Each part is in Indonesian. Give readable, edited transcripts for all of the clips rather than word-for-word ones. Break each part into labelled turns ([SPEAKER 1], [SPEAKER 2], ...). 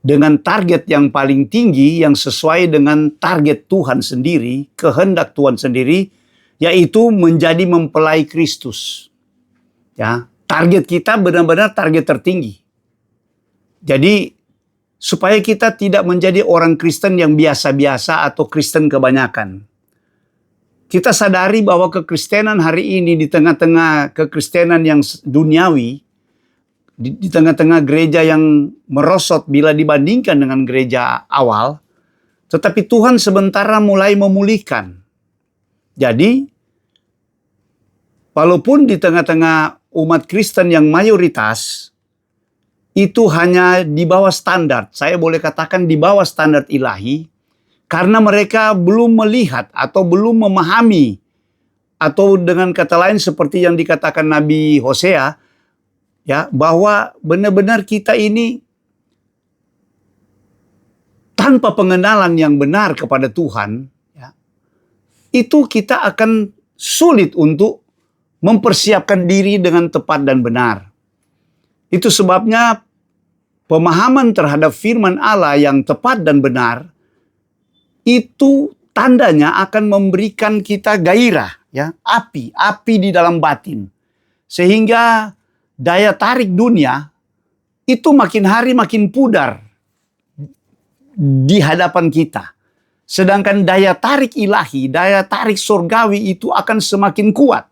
[SPEAKER 1] dengan target yang paling tinggi yang sesuai dengan target Tuhan sendiri, kehendak Tuhan sendiri, yaitu menjadi mempelai Kristus. Ya, target kita benar-benar target tertinggi. Jadi supaya kita tidak menjadi orang Kristen yang biasa-biasa atau Kristen kebanyakan. Kita sadari bahwa kekristenan hari ini di tengah-tengah kekristenan yang duniawi, di tengah-tengah gereja yang merosot bila dibandingkan dengan gereja awal, tetapi Tuhan sementara mulai memulihkan. Jadi, walaupun di tengah-tengah umat Kristen yang mayoritas, itu hanya di bawah standar, saya boleh katakan di bawah standar ilahi, karena mereka belum melihat atau belum memahami, atau dengan kata lain seperti yang dikatakan Nabi Hosea, ya, bahwa benar-benar kita ini tanpa pengenalan yang benar kepada Tuhan, ya, itu kita akan sulit untuk mempersiapkan diri dengan tepat dan benar. Itu sebabnya pemahaman terhadap firman Allah yang tepat dan benar, itu tandanya akan memberikan kita gairah, ya, api di dalam batin. Sehingga daya tarik dunia itu makin hari makin pudar di hadapan kita. Sedangkan daya tarik ilahi, daya tarik surgawi itu akan semakin kuat.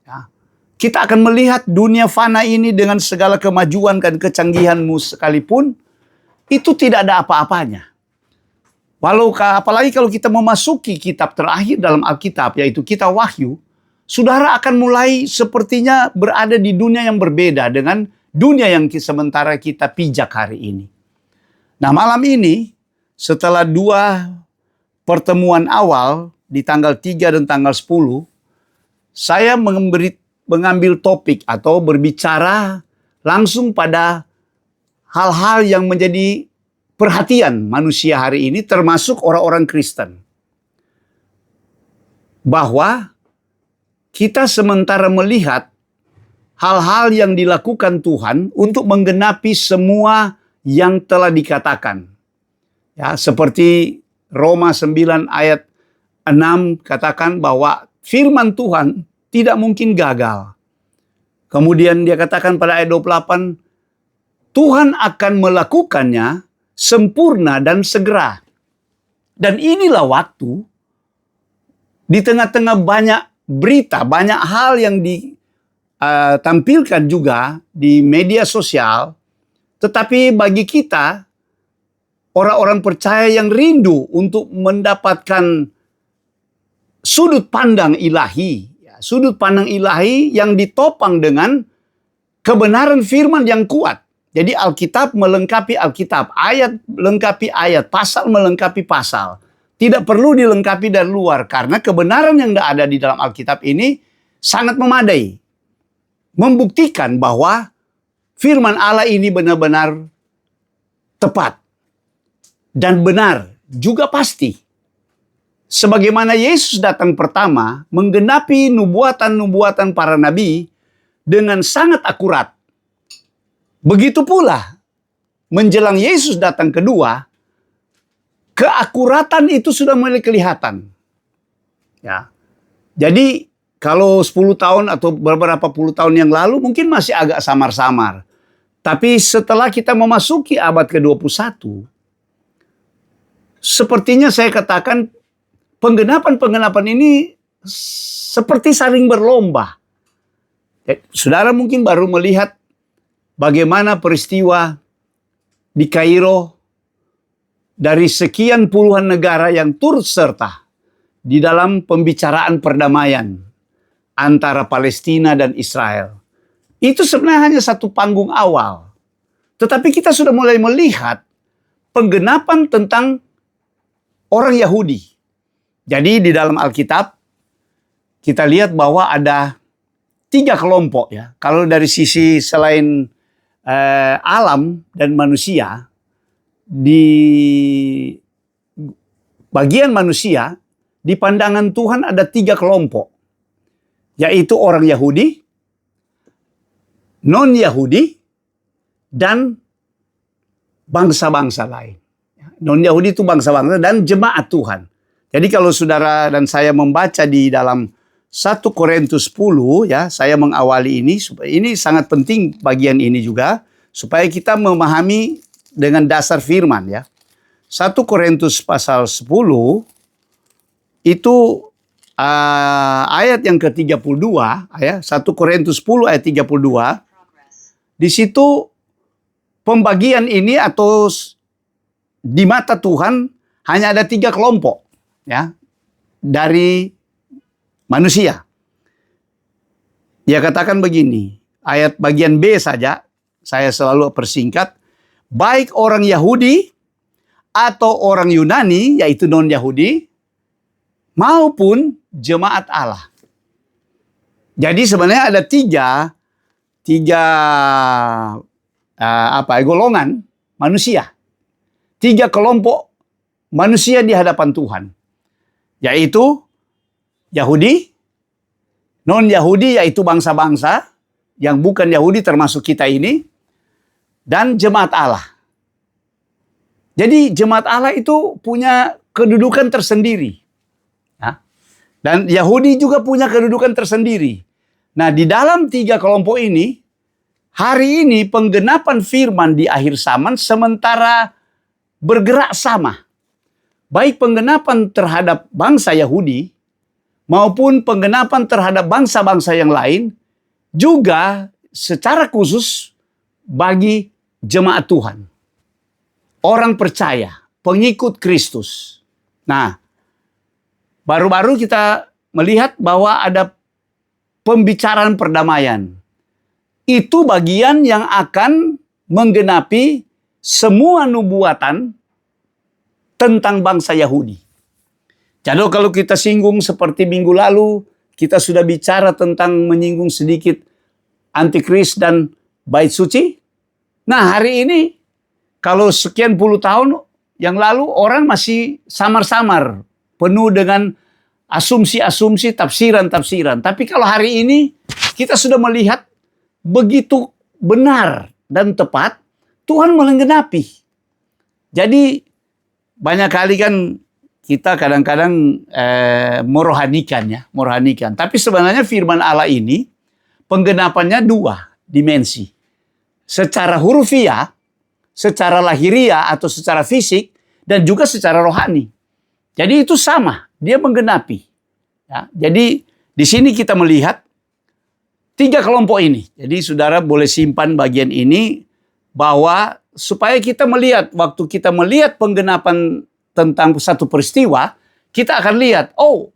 [SPEAKER 1] Ya. Kita akan melihat dunia fana ini dengan segala kemajuan dan kecanggihanmu sekalipun, itu tidak ada apa-apanya. Apalagi kalau kita memasuki kitab terakhir dalam Alkitab, yaitu kitab Wahyu, saudara akan mulai sepertinya berada di dunia yang berbeda dengan dunia yang sementara kita pijak hari ini. Nah, malam ini setelah 2 pertemuan awal di tanggal 3 dan tanggal 10, saya mengambil topik atau berbicara langsung pada hal-hal yang menjadi perhatian manusia hari ini, termasuk orang-orang Kristen. Bahwa kita sementara melihat hal-hal yang dilakukan Tuhan untuk menggenapi semua yang telah dikatakan. Ya, seperti Roma 9 ayat 6 katakan bahwa firman Tuhan tidak mungkin gagal. Kemudian dia katakan pada ayat 28, Tuhan akan melakukannya sempurna dan segera. Dan inilah waktu di tengah-tengah banyak berita, banyak hal yang ditampilkan juga di media sosial, tetapi bagi kita, orang-orang percaya yang rindu untuk mendapatkan sudut pandang ilahi, sudut pandang ilahi yang ditopang dengan kebenaran firman yang kuat. Jadi Alkitab melengkapi Alkitab, ayat melengkapi ayat, pasal melengkapi pasal. Tidak perlu dilengkapi dari luar, karena kebenaran yang ada di dalam Alkitab ini sangat memadai. Membuktikan bahwa firman Allah ini benar-benar tepat. Dan benar, juga pasti. Sebagaimana Yesus datang pertama, menggenapi nubuatan-nubuatan para nabi dengan sangat akurat. Begitu pula, menjelang Yesus datang kedua, keakuratan itu sudah mulai kelihatan. Ya. Jadi kalau 10 tahun atau beberapa puluh tahun yang lalu mungkin masih agak samar-samar. Tapi setelah kita memasuki abad ke-21, sepertinya saya katakan penggenapan-penggenapan ini seperti saling berlomba. Saudara mungkin baru melihat bagaimana peristiwa di Kairo dari sekian puluhan negara yang turut serta di dalam pembicaraan perdamaian antara Palestina dan Israel. Itu sebenarnya hanya satu panggung awal. Tetapi kita sudah mulai melihat penggenapan tentang orang Yahudi. Jadi di dalam Alkitab kita lihat bahwa ada 3 kelompok, ya. Kalau dari sisi selain alam dan manusia, di bagian manusia, di pandangan Tuhan ada 3 kelompok. Yaitu orang Yahudi, non-Yahudi, dan bangsa-bangsa lain. Non-Yahudi itu bangsa-bangsa dan jemaat Tuhan. Jadi kalau saudara dan saya membaca di dalam 1 Korintus 10, ya, saya mengawali ini, supaya ini sangat penting bagian ini juga, supaya kita memahami dengan dasar firman, ya. 1 Korintus pasal 10, itu ayat yang ke-32, ya, 1 Korintus 10 ayat 32, di situ pembagian ini atau di mata Tuhan hanya ada 3 kelompok, ya, dari manusia. Dia katakan begini, ayat bagian B saja, saya selalu persingkat, baik orang Yahudi atau orang Yunani, yaitu non-Yahudi, maupun jemaat Allah. Jadi sebenarnya ada tiga golongan manusia. 3 kelompok manusia di hadapan Tuhan. Yaitu Yahudi, non-Yahudi yaitu bangsa-bangsa yang bukan Yahudi termasuk kita ini, dan jemaat Allah. Jadi jemaat Allah itu punya kedudukan tersendiri. Ya. Dan Yahudi juga punya kedudukan tersendiri. Nah, di dalam 3 kelompok ini, hari ini penggenapan firman di akhir zaman sementara bergerak sama. Baik penggenapan terhadap bangsa Yahudi maupun penggenapan terhadap bangsa-bangsa yang lain juga secara khusus bagi jemaat Tuhan. Orang percaya, pengikut Kristus. Nah, baru-baru kita melihat bahwa ada pembicaraan perdamaian. Itu bagian yang akan menggenapi semua nubuatan tentang bangsa Yahudi. Jadi kalau kita singgung seperti minggu lalu, kita sudah bicara tentang menyinggung sedikit Antikris dan Bait Suci. Nah, hari ini kalau sekian puluh tahun yang lalu orang masih samar-samar, penuh dengan asumsi-asumsi, tafsiran-tafsiran. Tapi kalau hari ini kita sudah melihat begitu benar dan tepat, Tuhan menggenapi. Jadi banyak kali kan kita kadang-kadang merohanikan. Tapi sebenarnya firman Allah ini penggenapannya 2 dimensi. Secara hurufiah, secara lahiriah atau secara fisik, dan juga secara rohani. Jadi itu sama, dia menggenapi. Ya, jadi di sini kita melihat 3 kelompok ini. Jadi saudara boleh simpan bagian ini bahwa supaya kita melihat, waktu kita melihat penggenapan tentang satu peristiwa, kita akan lihat, oh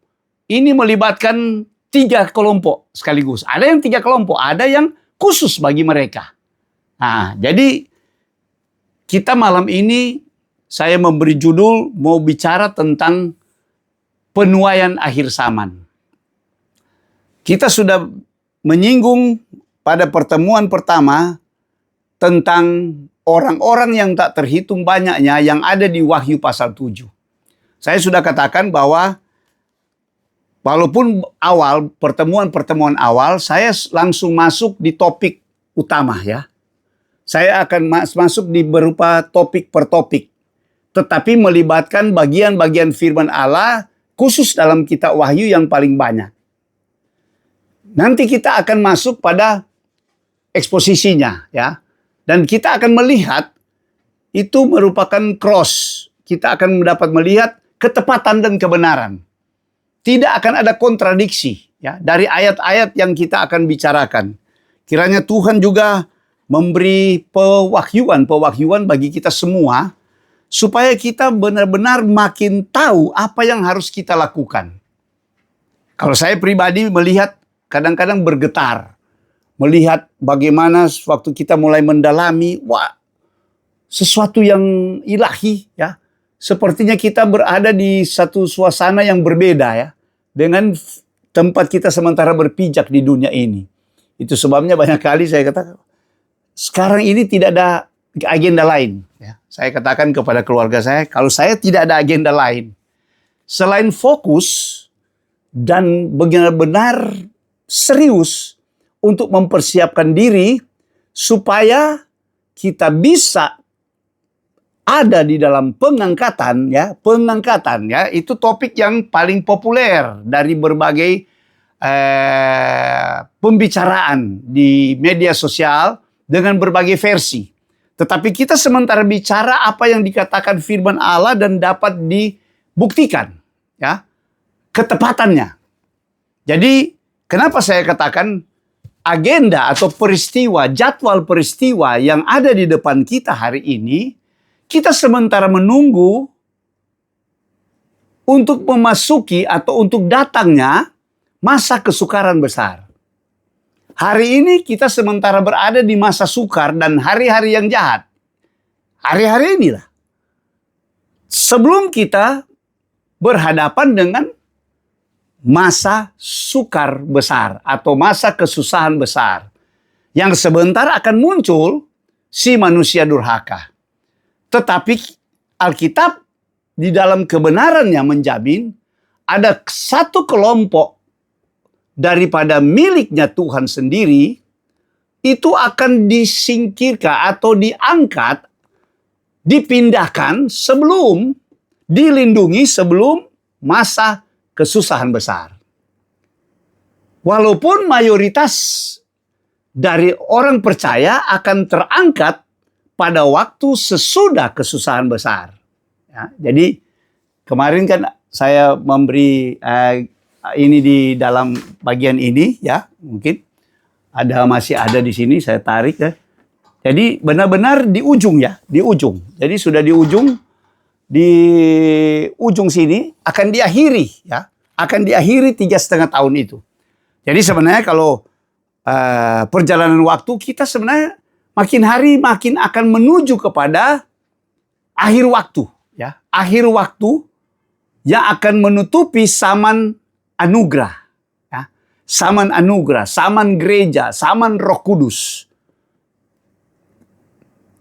[SPEAKER 1] ini melibatkan 3 kelompok sekaligus. Ada yang 3 kelompok, ada yang khusus bagi mereka. Nah, jadi kita malam ini saya memberi judul mau bicara tentang penuaian akhir zaman. Kita sudah menyinggung pada pertemuan pertama tentang orang-orang yang tak terhitung banyaknya yang ada di Wahyu pasal 7. Saya sudah katakan bahwa walaupun awal, pertemuan awal, saya langsung masuk di topik utama, ya. Saya akan masuk di berupa topik per topik. Tetapi melibatkan bagian-bagian firman Allah khusus dalam kitab Wahyu yang paling banyak. Nanti kita akan masuk pada eksposisinya, ya. Dan kita akan melihat itu merupakan cross. Kita akan dapat melihat ketepatan dan kebenaran. Tidak akan ada kontradiksi, ya, dari ayat-ayat yang kita akan bicarakan. Kiranya Tuhan juga memberi pewahyuan bagi kita semua supaya kita benar-benar makin tahu apa yang harus kita lakukan. Kalau saya pribadi melihat kadang-kadang bergetar, melihat bagaimana waktu kita mulai mendalami, wah, sesuatu yang ilahi, ya. Sepertinya kita berada di satu suasana yang berbeda, ya, dengan tempat kita sementara berpijak di dunia ini. Itu sebabnya banyak kali saya katakan, sekarang ini tidak ada agenda lain. Ya. Saya katakan kepada keluarga saya, kalau saya tidak ada agenda lain, selain fokus dan benar-benar serius untuk mempersiapkan diri supaya kita bisa ada di dalam pengangkatan ya, itu topik yang paling populer dari berbagai pembicaraan di media sosial dengan berbagai versi. Tetapi kita sementara bicara apa yang dikatakan firman Allah dan dapat dibuktikan, ya, ketepatannya. Jadi kenapa saya katakan agenda atau peristiwa, jadwal peristiwa yang ada di depan kita hari ini, kita sementara menunggu untuk memasuki atau untuk datangnya masa kesukaran besar. Hari ini kita sementara berada di masa sukar dan hari-hari yang jahat. Hari-hari inilah. Sebelum kita berhadapan dengan masa sukar besar atau masa kesusahan besar. Yang sebentar akan muncul si manusia durhaka. Tetapi Alkitab di dalam kebenarannya menjamin ada satu kelompok daripada miliknya Tuhan sendiri itu akan disingkirkan atau diangkat, dipindahkan sebelum dilindungi sebelum masa kesusahan besar. Walaupun mayoritas dari orang percaya akan terangkat pada waktu sesudah kesusahan besar. Ya, jadi kemarin kan saya memberi ini di dalam bagian ini, ya, mungkin masih ada di sini, saya tarik ya. Jadi benar-benar di ujung ya, di ujung. Jadi sudah di ujung sini akan diakhiri ya, akan diakhiri 3,5 tahun itu. Jadi sebenarnya kalau perjalanan waktu kita sebenarnya makin hari makin akan menuju kepada akhir waktu ya, akhir waktu yang akan menutupi zaman anugerah, ya. Zaman anugerah, zaman gereja, zaman Roh Kudus.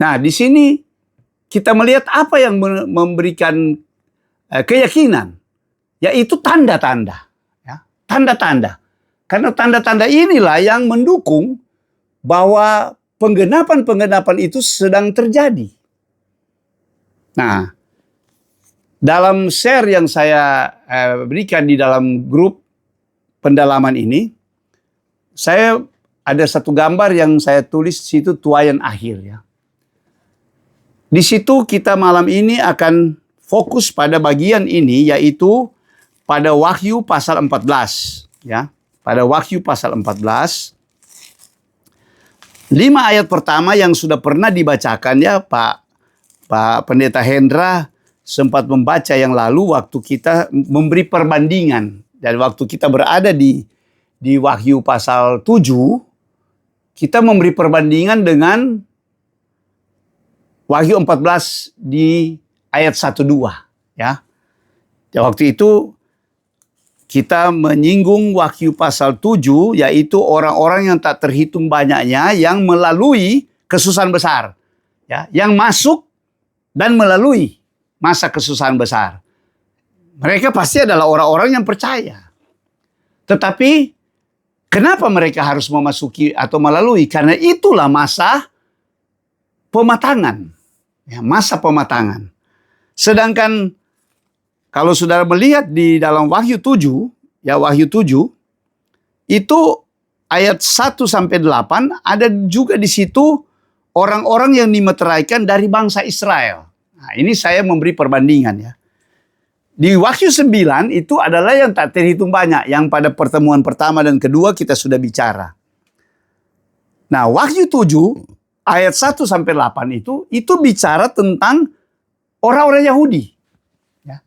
[SPEAKER 1] Nah, di sini kita melihat apa yang memberikan keyakinan, yaitu tanda-tanda, ya. Tanda-tanda. Karena tanda-tanda inilah yang mendukung bahwa penggenapan-penggenapan itu sedang terjadi. Nah, dalam share yang saya berikan di dalam grup pendalaman ini, saya ada satu gambar yang saya tulis di situ, tuaian akhir ya. Di situ kita malam ini akan fokus pada bagian ini, yaitu pada Wahyu pasal 14 ya. Pada Wahyu pasal 14 5 ayat pertama yang sudah pernah dibacakan ya, Pak Pendeta Hendra sempat membaca yang lalu waktu kita memberi perbandingan. Dan waktu kita berada di Wahyu pasal 7, kita memberi perbandingan dengan Wahyu 14 di ayat 1-2. Ya. Waktu itu kita menyinggung Wahyu pasal 7, yaitu orang-orang yang tak terhitung banyaknya yang melalui kesusahan besar. Ya, yang masuk dan melalui masa kesusahan besar. Mereka pasti adalah orang-orang yang percaya. Tetapi kenapa mereka harus memasuki atau melalui? Karena itulah masa pematangan. Ya, masa pematangan. Sedangkan kalau saudara melihat di dalam Wahyu 7, ya Wahyu 7, itu ayat 1-8 ada juga di situ orang-orang yang dimeteraikan dari bangsa Israel. Nah, ini saya memberi perbandingan ya. Di Wahyu 9 itu adalah yang tak terhitung banyak. Yang pada pertemuan pertama dan kedua kita sudah bicara. Nah, Wahyu 7 ayat 1-8 itu bicara tentang orang-orang Yahudi. Ya.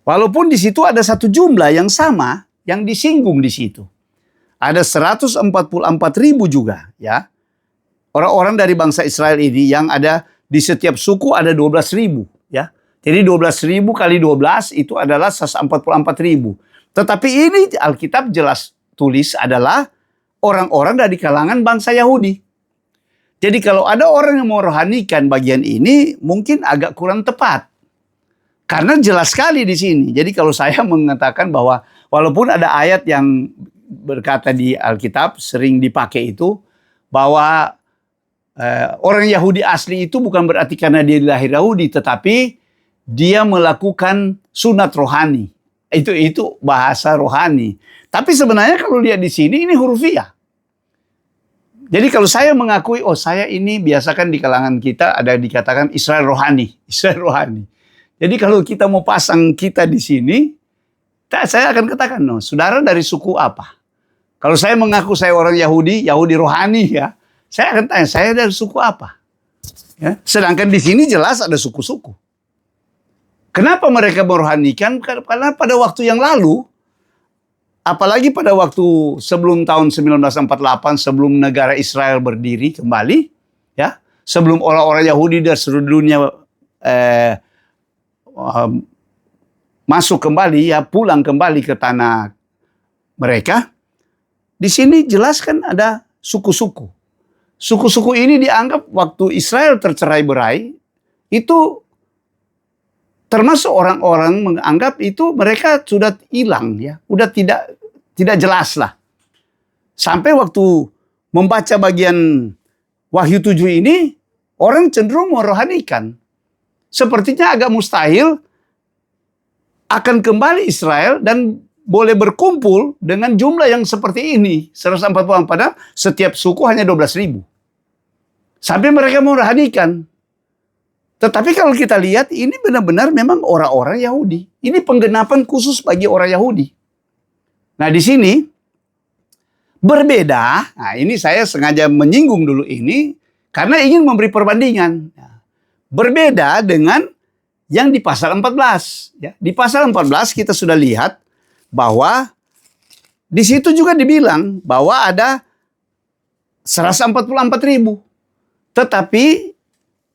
[SPEAKER 1] Walaupun di situ ada satu jumlah yang sama yang disinggung di situ. Ada 144.000 juga ya. Orang-orang dari bangsa Israel ini yang ada di setiap suku ada 12.000 ya. Jadi 12.000 kali 12 itu adalah 144.000. Tetapi ini Alkitab jelas tulis adalah orang-orang dari kalangan bangsa Yahudi. Jadi kalau ada orang yang merohanikan bagian ini mungkin agak kurang tepat. Karena jelas sekali di sini. Jadi kalau saya mengatakan bahwa walaupun ada ayat yang berkata di Alkitab sering dipakai itu bahwa orang Yahudi asli itu bukan berarti karena dia lahir Yahudi, tetapi dia melakukan sunat rohani. Itu bahasa rohani. Tapi sebenarnya kalau lihat di sini ini hurufiah. Jadi kalau saya mengakui, oh saya ini biasakan di kalangan kita ada dikatakan Israel rohani, Israel rohani. Jadi kalau kita mau pasang kita di sini, saya akan katakan, no, saudara dari suku apa? Kalau saya mengaku saya orang Yahudi, Yahudi rohani ya, saya akan tanya, saya dari suku apa? Ya, sedangkan di sini jelas ada suku-suku. Kenapa mereka merohanikan? Karena pada waktu yang lalu, apalagi pada waktu sebelum tahun 1948, sebelum negara Israel berdiri kembali, ya, sebelum orang-orang Yahudi dari seluruh dunia masuk kembali, ya, pulang kembali ke tanah mereka, di sini jelaskan ada suku-suku. Suku-suku ini dianggap waktu Israel tercerai-berai, itu termasuk orang-orang menganggap itu mereka sudah hilang, ya, udah tidak jelas lah. Sampai waktu membaca bagian Wahyu 7 ini, orang cenderung merohanikan. Sepertinya agak mustahil akan kembali Israel dan boleh berkumpul dengan jumlah yang seperti ini, 140 orang, padahal setiap suku hanya 12.000. Sampai mereka merohanikan. Tetapi kalau kita lihat, ini benar-benar memang orang-orang Yahudi. Ini penggenapan khusus bagi orang Yahudi. Nah, di sini berbeda. Nah, ini saya sengaja menyinggung dulu ini karena ingin memberi perbandingan. Berbeda dengan yang di pasal 14. Ya, di pasal 14 kita sudah lihat bahwa di situ juga dibilang bahwa ada 144.000. Tetapi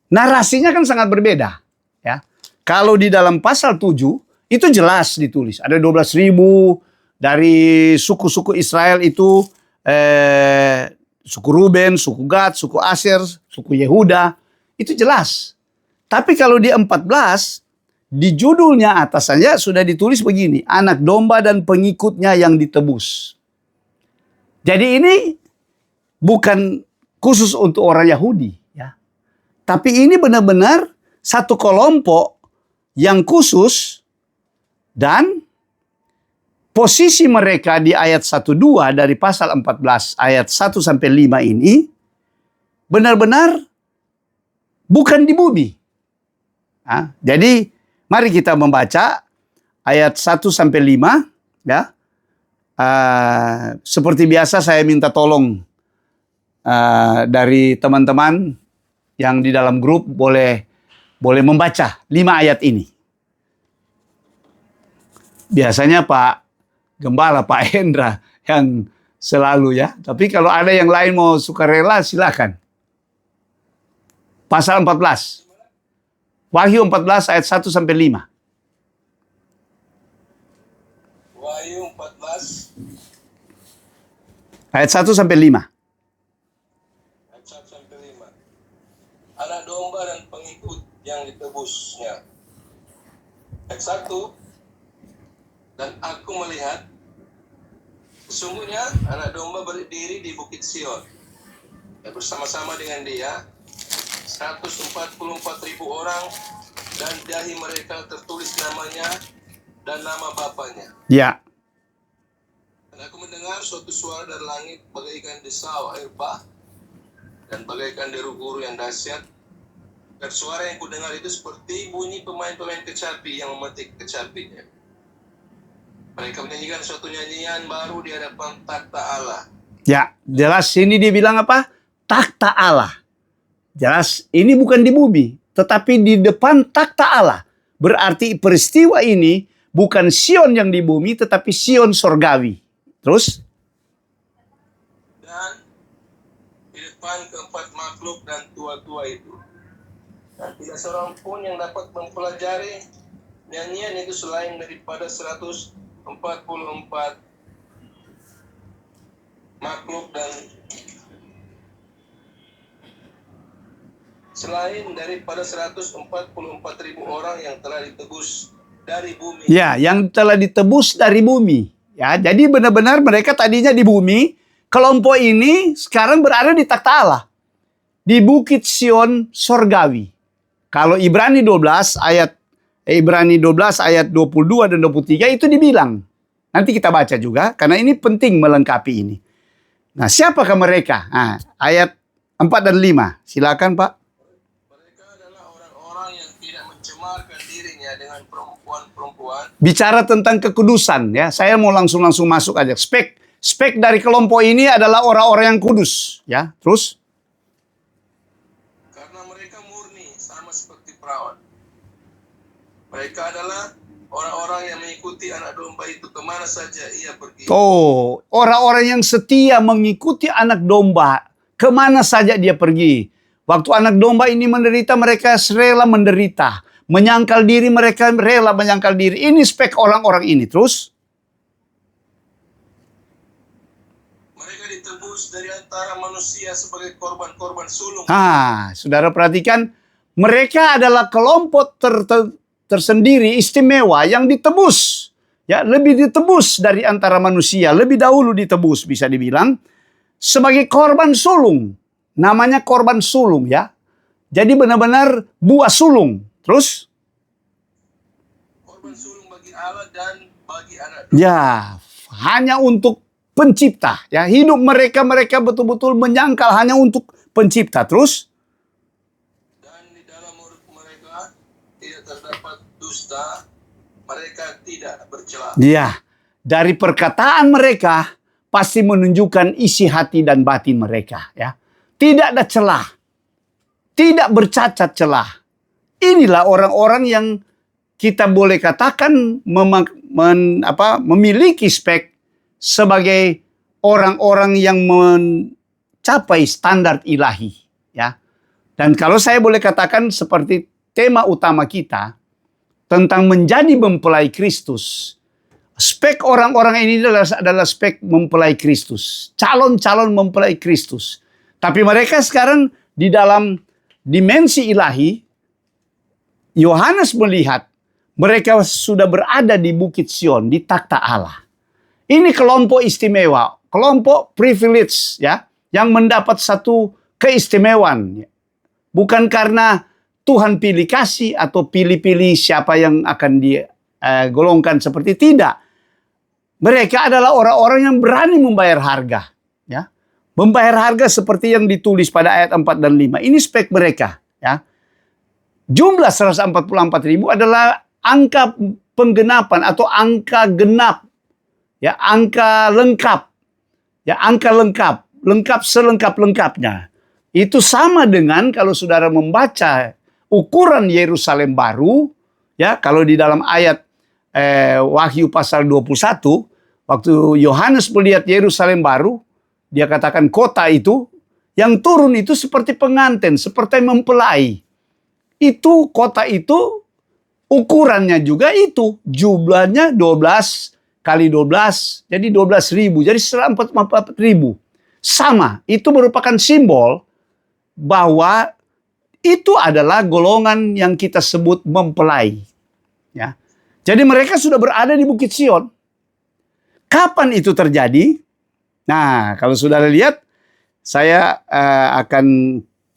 [SPEAKER 1] narasinya kan sangat berbeda, ya. Kalau di dalam pasal 7 itu jelas ditulis ada 12.000 dari suku-suku Israel itu, suku Ruben, suku Gad, suku Asher, suku Yehuda, itu jelas. Tapi kalau di 14 di judulnya atas saja sudah ditulis begini, anak domba dan pengikutnya yang ditebus. Jadi ini bukan khusus untuk orang Yahudi. Tapi ini benar-benar satu kelompok yang khusus dan posisi mereka di ayat 1-2 dari pasal 14 ayat 1-5 ini benar-benar bukan di bumi. Nah, jadi mari kita membaca ayat 1-5 ya. Seperti biasa saya minta tolong dari teman-teman yang di dalam grup boleh membaca 5 ayat ini. Biasanya Pak Gembala, Pak Hendra yang selalu ya. Tapi kalau ada yang lain mau sukarela silakan. Pasal 14. Wahyu 14 ayat 1-5.
[SPEAKER 2] Wahyu 14
[SPEAKER 1] ayat 1-5.
[SPEAKER 2] Anak domba dan pengikut yang ditebusnya. Ayat 1. Dan aku melihat sesungguhnya anak domba berdiri di bukit Sion, dan bersama-sama dengan dia 144.000 orang, dan dahi mereka tertulis namanya dan nama bapaknya.
[SPEAKER 1] Ya.
[SPEAKER 2] Dan aku mendengar suatu suara dari langit bagaikan desau air bah dan bagaikan deru guru yang dahsyat. Dan suara yang kudengar itu seperti bunyi pemain-pemain kecapi yang memetik kecapinya. Mereka menyanyikan suatu nyanyian baru di hadapan takhta Allah.
[SPEAKER 1] Ya, jelas ini dia bilang apa? Takhta Allah. Jelas ini bukan di bumi, tetapi di depan takhta Allah. Berarti peristiwa ini bukan Sion yang di bumi, tetapi Sion sorgawi. Terus?
[SPEAKER 2] Dan di depan keempat makhluk dan tua-tua itu, dan tidak seorang pun yang dapat mempelajari nyanyian itu selain daripada 144 makhluk dan selain daripada 144.000 orang yang telah ditebus dari bumi.
[SPEAKER 1] Ya, yang telah ditebus dari bumi. Ya, jadi benar-benar mereka tadinya di bumi, kelompok ini sekarang berada di takhta Allah. di Bukit Sion Sorgawi. Kalau Ibrani 12 ayat 22 dan 23 itu dibilang. Nanti kita baca juga, karena ini penting melengkapi ini. Nah, siapakah mereka? Nah, ayat 4 dan 5. Silakan, Pak.
[SPEAKER 2] Mereka adalah orang-orang yang tidak mencemarkan dirinya dengan perempuan-perempuan.
[SPEAKER 1] Bicara tentang kekudusan, ya. Saya mau langsung masuk aja. Spek dari kelompok ini adalah orang-orang yang kudus, ya. Terus?
[SPEAKER 2] Karena mereka murni, sama seperti perawan. Mereka adalah orang-orang yang mengikuti anak domba itu kemana saja ia pergi.
[SPEAKER 1] Oh, orang-orang yang setia mengikuti anak domba kemana saja dia pergi. Waktu anak domba ini menderita, mereka rela menderita. Menyangkal diri, mereka rela menyangkal diri. Ini spek orang-orang ini. Terus?
[SPEAKER 2] Mereka ditebus dari antara manusia sebagai korban-korban sulung.
[SPEAKER 1] Saudara perhatikan, mereka adalah kelompok tersendiri istimewa yang ditebus, ya, lebih ditebus dari antara manusia, lebih dahulu ditebus bisa dibilang sebagai korban sulung. Namanya korban sulung, ya. Jadi benar-benar buah sulung. Terus?
[SPEAKER 2] Korban sulung bagi Allah dan bagi anak domba.
[SPEAKER 1] Ya, hanya untuk pencipta, ya. Hidup mereka betul-betul menyangkal hanya untuk pencipta. Terus?
[SPEAKER 2] Dan di dalam mulut mereka tidak terdapat dusta, mereka tidak bercela.
[SPEAKER 1] Ya, dari perkataan mereka pasti menunjukkan isi hati dan batin mereka, ya. Tidak ada celah. Tidak bercacat celah. Inilah orang-orang yang kita boleh katakan memiliki spek sebagai orang-orang yang mencapai standar ilahi, ya. Dan kalau saya boleh katakan seperti tema utama kita tentang menjadi mempelai Kristus. Spek orang-orang ini adalah spek mempelai Kristus. Calon-calon mempelai Kristus. Tapi mereka sekarang di dalam dimensi ilahi, Yohanes melihat mereka sudah berada di Bukit Sion, di takhta Allah. Ini kelompok istimewa, kelompok privilege, ya, yang mendapat satu keistimewaan. Bukan karena Tuhan pilih kasih atau pilih-pilih siapa yang akan digolongkan seperti tidak. Mereka adalah orang-orang yang berani membayar harga, ya. Membayar harga seperti yang ditulis pada ayat 4 dan 5. Ini spek mereka, ya. Jumlah 144.000 adalah angka penggenapan atau angka genap, ya, angka lengkap. Ya, angka lengkap selengkap-lengkapnya. Itu sama dengan kalau saudara membaca ukuran Yerusalem baru, ya, kalau di dalam ayat Wahyu pasal 21, waktu Yohanes melihat Yerusalem baru, dia katakan kota itu, yang turun itu seperti pengantin, seperti mempelai. Itu kota itu, ukurannya juga itu, jumlahnya 12 kali 12, jadi 12.000, jadi 144.000. Sama, itu merupakan simbol bahwa itu adalah golongan yang kita sebut mempelai. Ya. Jadi mereka sudah berada di Bukit Sion. Kapan itu terjadi? Nah, kalau saudara lihat, saya akan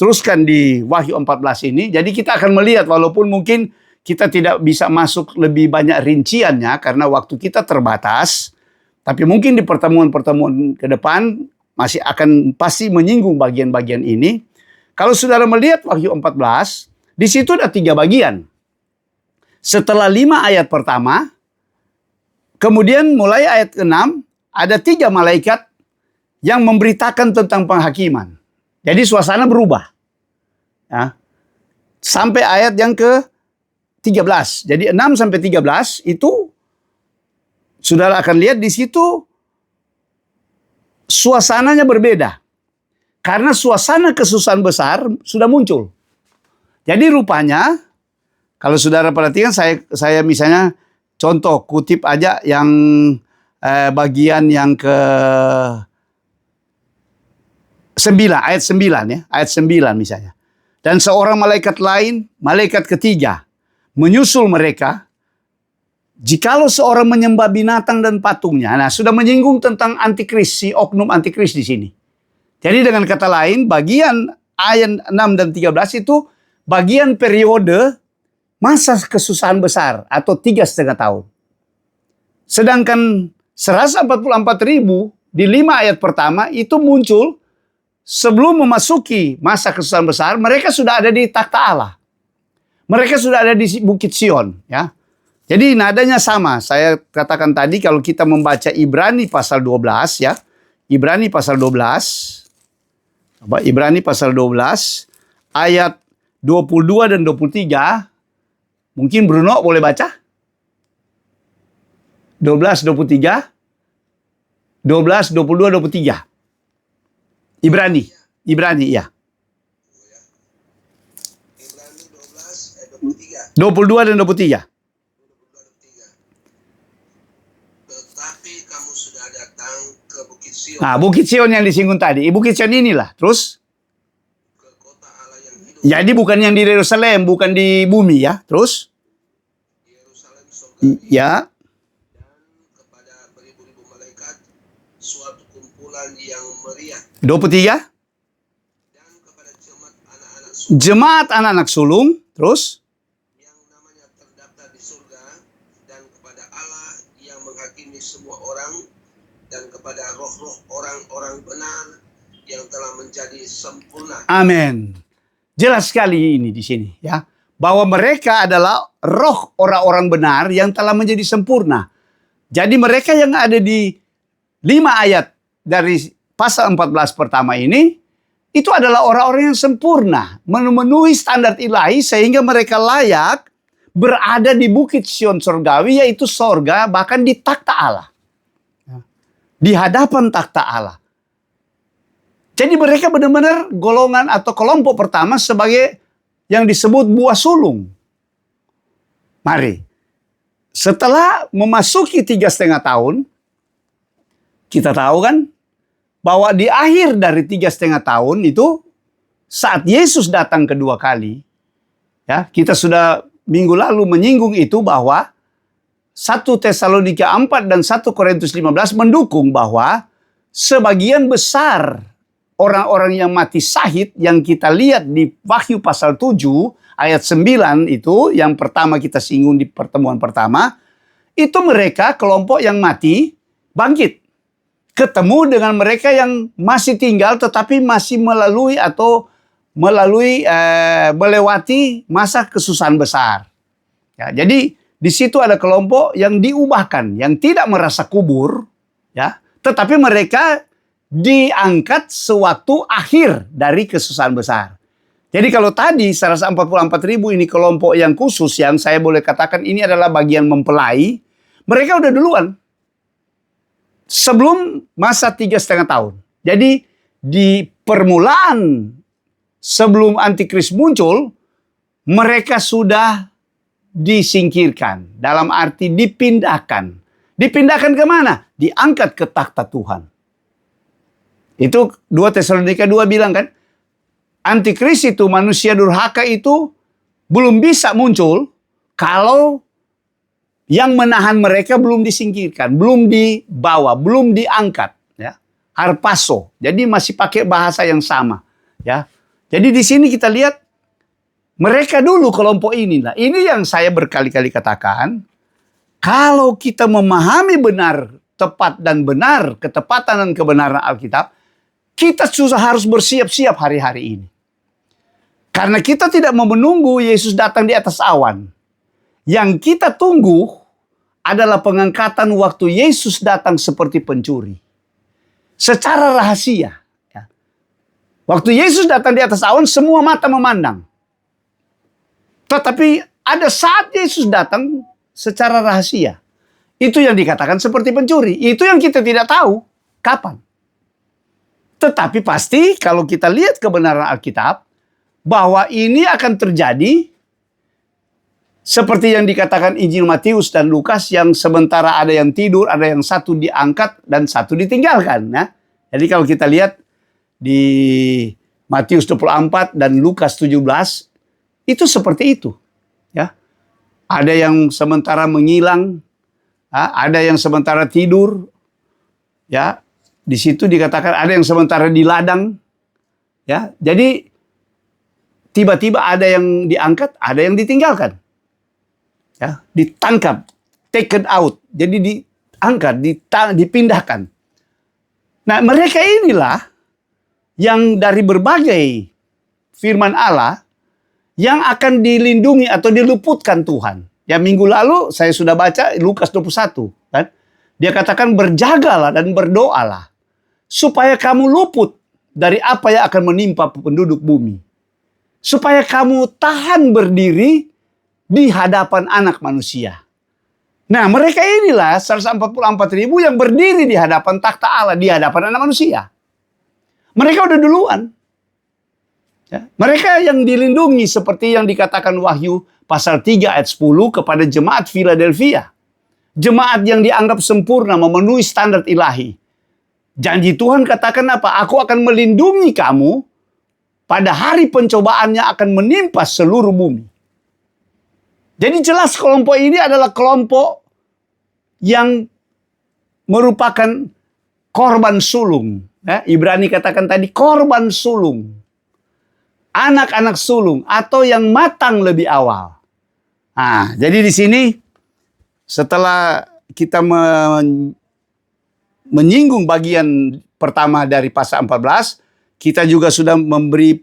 [SPEAKER 1] teruskan di Wahyu 14 ini. Jadi kita akan melihat, walaupun mungkin kita tidak bisa masuk lebih banyak rinciannya karena waktu kita terbatas. Tapi mungkin di pertemuan-pertemuan ke depan masih akan pasti menyinggung bagian-bagian ini. Kalau saudara melihat Wahyu 14, di situ ada 3 bagian. Setelah 5 ayat pertama, kemudian mulai ayat 6, ada 3 malaikat yang memberitakan tentang penghakiman. Jadi suasana berubah. Ya. Sampai ayat yang ke-13. Jadi 6 sampai 13 itu saudara akan lihat di situ suasananya berbeda. Karena suasana kesusahan besar sudah muncul. Jadi rupanya, kalau saudara perhatikan, saya misalnya contoh kutip aja yang bagian yang ke-9, ayat 9 ya, ayat 9 misalnya. Dan seorang malaikat lain, malaikat ketiga, menyusul mereka. Jikalau seorang menyembah binatang dan patungnya, nah sudah menyinggung tentang antikris, si oknum antikris di sini. Jadi dengan kata lain, bagian ayat 6 dan 13 itu bagian periode masa kesusahan besar atau 3,5 tahun. Sedangkan 144.000 di 5 ayat pertama itu muncul sebelum memasuki masa kesusahan besar, mereka sudah ada di takhta Allah. Mereka sudah ada di Bukit Sion, ya. Jadi nadanya sama. Saya katakan tadi kalau kita membaca Ibrani pasal 12, ya. Ibrani pasal 12. Ibrani pasal 12 ayat 22 dan 23. Mungkin Bruno boleh baca? 12, 23. 12, 22, 23. Ibrani ya.
[SPEAKER 2] Ibrani 12 ayat 23.
[SPEAKER 1] 22 dan 23.
[SPEAKER 2] Tetapi kamu sudah datang ke Bukit Sion,
[SPEAKER 1] Nah, Bukit Sion yang disinggung tadi. Bukit Sion inilah. Terus?
[SPEAKER 2] ke kota Allah yang hidup,
[SPEAKER 1] Jadi bukan yang di Yerusalem, bukan di bumi ya. Terus?
[SPEAKER 2] Yerusalem surgawi,
[SPEAKER 1] Ya.
[SPEAKER 2] dan kepada beribu-ribu malaikat, suatu kumpulan yang meriah,
[SPEAKER 1] 23.
[SPEAKER 2] dan kepada jemaat anak-anak surga
[SPEAKER 1] Jemaat anak-anak sulung. Terus?
[SPEAKER 2] yang namanya terdaftar di surga, dan kepada Allah yang menghakimi semua orang, dan kepada roh-roh orang-orang benar yang telah menjadi sempurna.
[SPEAKER 1] Amin. Jelas sekali ini di sini ya. Bahwa mereka adalah roh orang-orang benar yang telah menjadi sempurna. Jadi mereka yang ada di 5 ayat dari pasal 14 pertama ini, itu adalah orang-orang yang sempurna, memenuhi standar ilahi sehingga mereka layak berada di Bukit Sion surgawi, yaitu sorga, bahkan di takhta Allah. Di hadapan takhta Allah. Jadi mereka benar-benar golongan atau kelompok pertama sebagai yang disebut buah sulung. Mari, setelah memasuki 3,5 tahun, kita tahu kan bahwa di akhir dari 3,5 tahun itu saat Yesus datang kedua kali, ya kita sudah minggu lalu menyinggung itu bahwa 1 Tesalonika 4 dan 1 Korintus 15 mendukung bahwa sebagian besar orang-orang yang mati syahid yang kita lihat di Wahyu pasal 7 ayat 9 itu yang pertama kita singgung di pertemuan pertama, itu mereka kelompok yang mati bangkit. Ketemu dengan mereka yang masih tinggal tetapi masih melewati masa kesusahan besar. Ya, jadi di situ ada kelompok yang diubahkan, yang tidak merasa kubur, ya, tetapi mereka diangkat sewaktu akhir dari kesusahan besar. Jadi kalau tadi 144.000 ini kelompok yang khusus yang saya boleh katakan ini adalah bagian mempelai, mereka udah duluan. Sebelum masa 3,5 tahun. Jadi di permulaan sebelum Antikris muncul, mereka sudah disingkirkan. Dalam arti dipindahkan. Dipindahkan ke mana? Diangkat ke takhta Tuhan. Itu 2 Tesalonika 2 bilang kan, Antikris itu manusia durhaka itu belum bisa muncul kalau yang menahan mereka belum disingkirkan, belum dibawa, belum diangkat, ya. Harpaso. Jadi masih pakai bahasa yang sama, ya. Jadi di sini kita lihat mereka dulu kelompok ini. Nah, ini yang saya berkali-kali katakan, kalau kita memahami benar, tepat dan benar, ketepatan dan kebenaran Alkitab, kita susah harus bersiap-siap hari-hari ini. Karena kita tidak mau menunggu Yesus datang di atas awan. Yang kita tunggu adalah pengangkatan waktu Yesus datang seperti pencuri. Secara rahasia. Ya. Waktu Yesus datang di atas awan, semua mata memandang. Tetapi ada saat Yesus datang secara rahasia. Itu yang dikatakan seperti pencuri. Itu yang kita tidak tahu kapan. Tetapi pasti kalau kita lihat kebenaran Alkitab, bahwa ini akan terjadi seperti yang dikatakan Injil Matius dan Lukas, yang sementara ada yang tidur, ada yang satu diangkat dan satu ditinggalkan. Nah, jadi kalau kita lihat di Matius 24 dan Lukas 17, itu seperti itu. Ya. Ada yang sementara menghilang, ada yang sementara tidur, ya. Di situ dikatakan ada yang sementara di ladang, ya. Jadi tiba-tiba ada yang diangkat, ada yang ditinggalkan. Ya, ditangkap, taken out. Jadi diangkat, dipindahkan. Nah, mereka inilah yang dari berbagai firman Allah yang akan dilindungi atau diluputkan Tuhan. Ya, minggu lalu saya sudah baca Lukas 21, kan? Dia katakan berjagalah dan berdoalah supaya kamu luput dari apa yang akan menimpa penduduk bumi. Supaya kamu tahan berdiri di hadapan anak manusia. Nah, mereka inilah 144.000 yang berdiri di hadapan takhta Allah, di hadapan anak manusia. Mereka udah duluan. Ya, mereka yang dilindungi seperti yang dikatakan Wahyu pasal 3 ayat 10 kepada jemaat Philadelphia. Jemaat yang dianggap sempurna, memenuhi standar ilahi. Janji Tuhan katakan apa? Aku akan melindungi kamu pada hari pencobaannya akan menimpa seluruh bumi. Jadi jelas kelompok ini adalah kelompok yang merupakan korban sulung. Ya, Ibrani katakan tadi korban sulung. Anak-anak sulung atau yang matang lebih awal. Nah, jadi di sini setelah kita menyinggung bagian pertama dari pasal 14, kita juga sudah memberi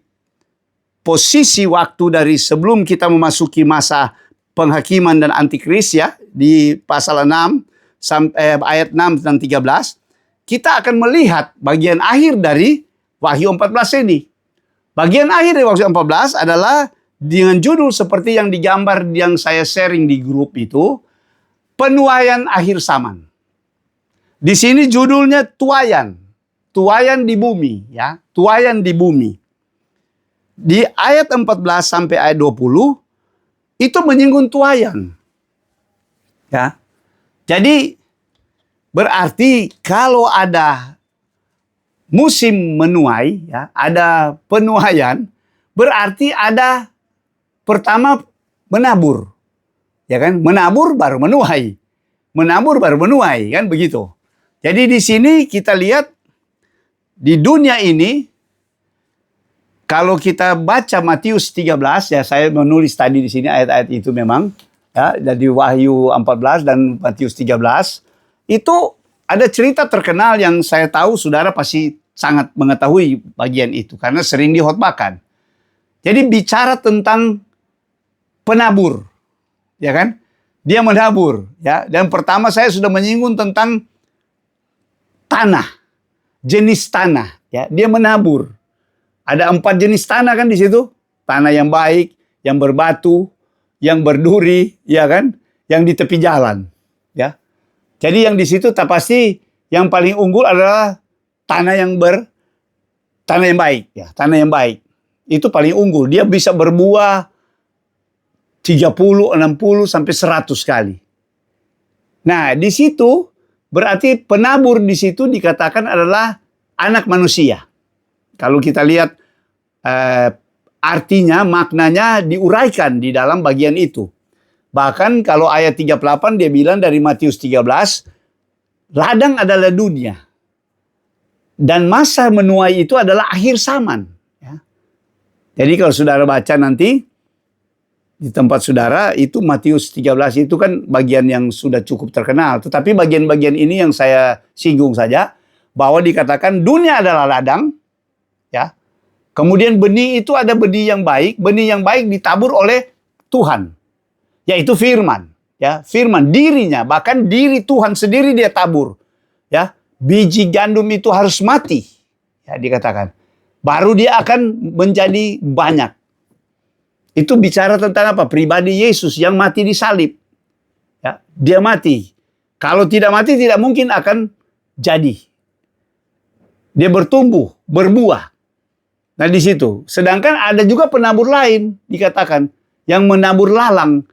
[SPEAKER 1] posisi waktu dari sebelum kita memasuki masa penghakiman dan antikris ya di pasal 6 sampai ayat 6 dan 13, kita akan melihat bagian akhir dari Wahyu 14 ini. Bagian akhir dari Wahyu 14 adalah dengan judul seperti yang digambar yang saya sharing di grup itu, penuaian akhir zaman. Di sini judulnya tuaian. Tuaian di bumi, ya. Tuaian di bumi. Di ayat 14 sampai ayat 20 itu menyinggung tuaian. Ya. Jadi berarti kalau ada musim menuai, ya, ada penuaian, berarti ada pertama menabur. Ya kan? Menabur baru menuai. Menabur baru menuai, kan begitu. Jadi di sini kita lihat di dunia ini kalau kita baca Matius 13, ya saya menulis tadi di sini ayat-ayat itu memang ya dari Wahyu 14 dan Matius 13 itu ada cerita terkenal yang saya tahu saudara pasti sangat mengetahui bagian itu karena sering dihotbahkan. Jadi bicara tentang penabur, ya kan? Dia menabur, ya. Dan pertama saya sudah menyinggung tentang tanah, jenis tanah, ya. Dia menabur. Ada 4 jenis tanah kan di situ. Tanah yang baik, yang berbatu, yang berduri, ya kan? Yang di tepi jalan, ya. Jadi yang di situ tak pasti yang paling unggul adalah tanah yang baik, ya. Tanah yang baik. Itu paling unggul. Dia bisa berbuah 30, 60 sampai 100 kali. Nah, di situ berarti penabur di situ dikatakan adalah anak manusia. Kalau kita lihat artinya, maknanya diuraikan di dalam bagian itu. Bahkan kalau ayat 38 dia bilang dari Matius 13, ladang adalah dunia. Dan masa menuai itu adalah akhir zaman. Ya. Jadi kalau saudara baca nanti, di tempat saudara itu Matius 13 itu kan bagian yang sudah cukup terkenal. Tetapi bagian-bagian ini yang saya singgung saja. Bahwa dikatakan dunia adalah ladang. Ya. Kemudian benih itu ada benih yang baik. Benih yang baik ditabur oleh Tuhan. Yaitu firman. Ya, firman dirinya. Bahkan diri Tuhan sendiri dia tabur. Ya, biji gandum itu harus mati. Ya, dikatakan. Baru dia akan menjadi banyak. Itu bicara tentang apa? Pribadi Yesus yang mati di salib. Ya, dia mati. Kalau tidak mati tidak mungkin akan jadi. Dia bertumbuh, berbuah. Nah di situ. Sedangkan ada juga penabur lain dikatakan yang menabur lalang.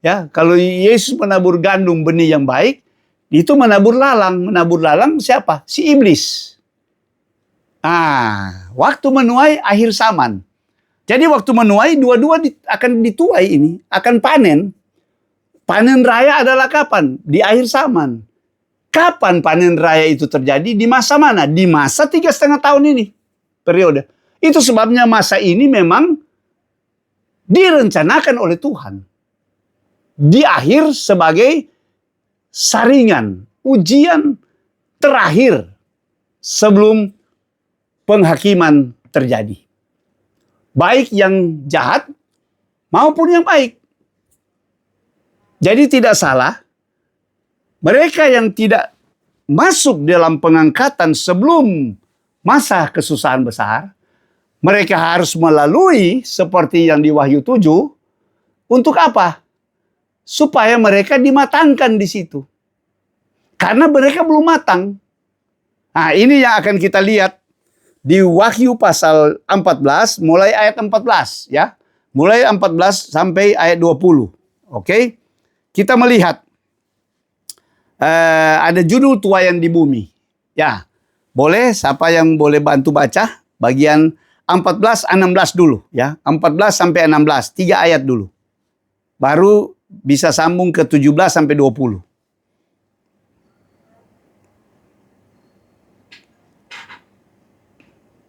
[SPEAKER 1] Ya, kalau Yesus menabur gandum benih yang baik, itu menabur lalang. Menabur lalang siapa? Si iblis. Ah, waktu menuai akhir zaman. Jadi waktu menuai dua-dua akan dituai ini, akan panen. Panen raya adalah kapan? Di akhir zaman. Kapan panen raya itu terjadi? Di masa mana? Di masa 3,5 tahun ini. Periode. Itu sebabnya masa ini memang direncanakan oleh Tuhan. Di akhir sebagai saringan, ujian terakhir sebelum penghakiman terjadi. Baik yang jahat maupun yang baik. Jadi tidak salah, mereka yang tidak masuk dalam pengangkatan sebelum masa kesusahan besar, mereka harus melalui seperti yang di Wahyu 7, untuk apa? Supaya mereka dimatangkan di situ. Karena mereka belum matang. Nah, ini yang akan kita lihat di Wahyu pasal 14, mulai ayat 14 ya. Mulai 14 sampai ayat 20. Oke? Kita melihat ada judul tuayan di bumi. Ya, boleh siapa yang boleh bantu baca bagian 14 16 dulu ya. 14 sampai 16, 3 ayat dulu. Baru bisa sambung ke 17 sampai 20.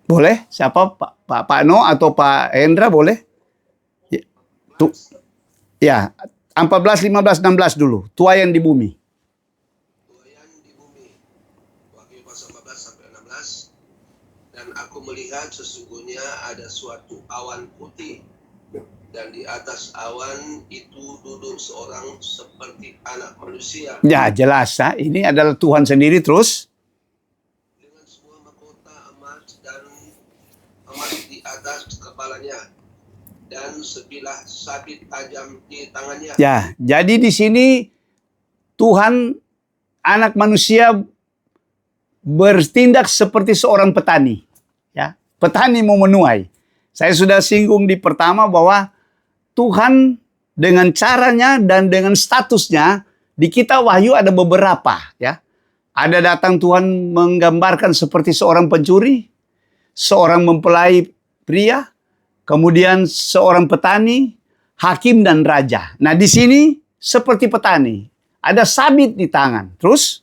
[SPEAKER 1] Boleh? Siapa? Pak No atau Pak Hendra boleh? Ya, 14, 15, 16 dulu. Tuayan di bumi.
[SPEAKER 2] Tuayan di bumi. Wahyu pasal 14 sampai 16. Dan aku melihat sesungguhnya ada suatu awan putih. Dan di atas awan itu duduk seorang seperti anak manusia.
[SPEAKER 1] Ya, jelas. Ya. Ini adalah Tuhan sendiri terus.
[SPEAKER 2] Dengan sebuah mahkota emas dan emas di atas kepalanya. Dan sebilah sabit tajam di tangannya.
[SPEAKER 1] Ya, jadi di sini Tuhan anak manusia bertindak seperti seorang petani. Ya, petani mau menuai. Saya sudah singgung di pertama bahwa Tuhan dengan caranya dan dengan statusnya di kitab Wahyu ada beberapa. Ya, ada datang Tuhan menggambarkan seperti seorang pencuri, seorang mempelai pria, kemudian seorang petani, hakim dan raja. Nah, di sini seperti petani, ada sabit di tangan. Terus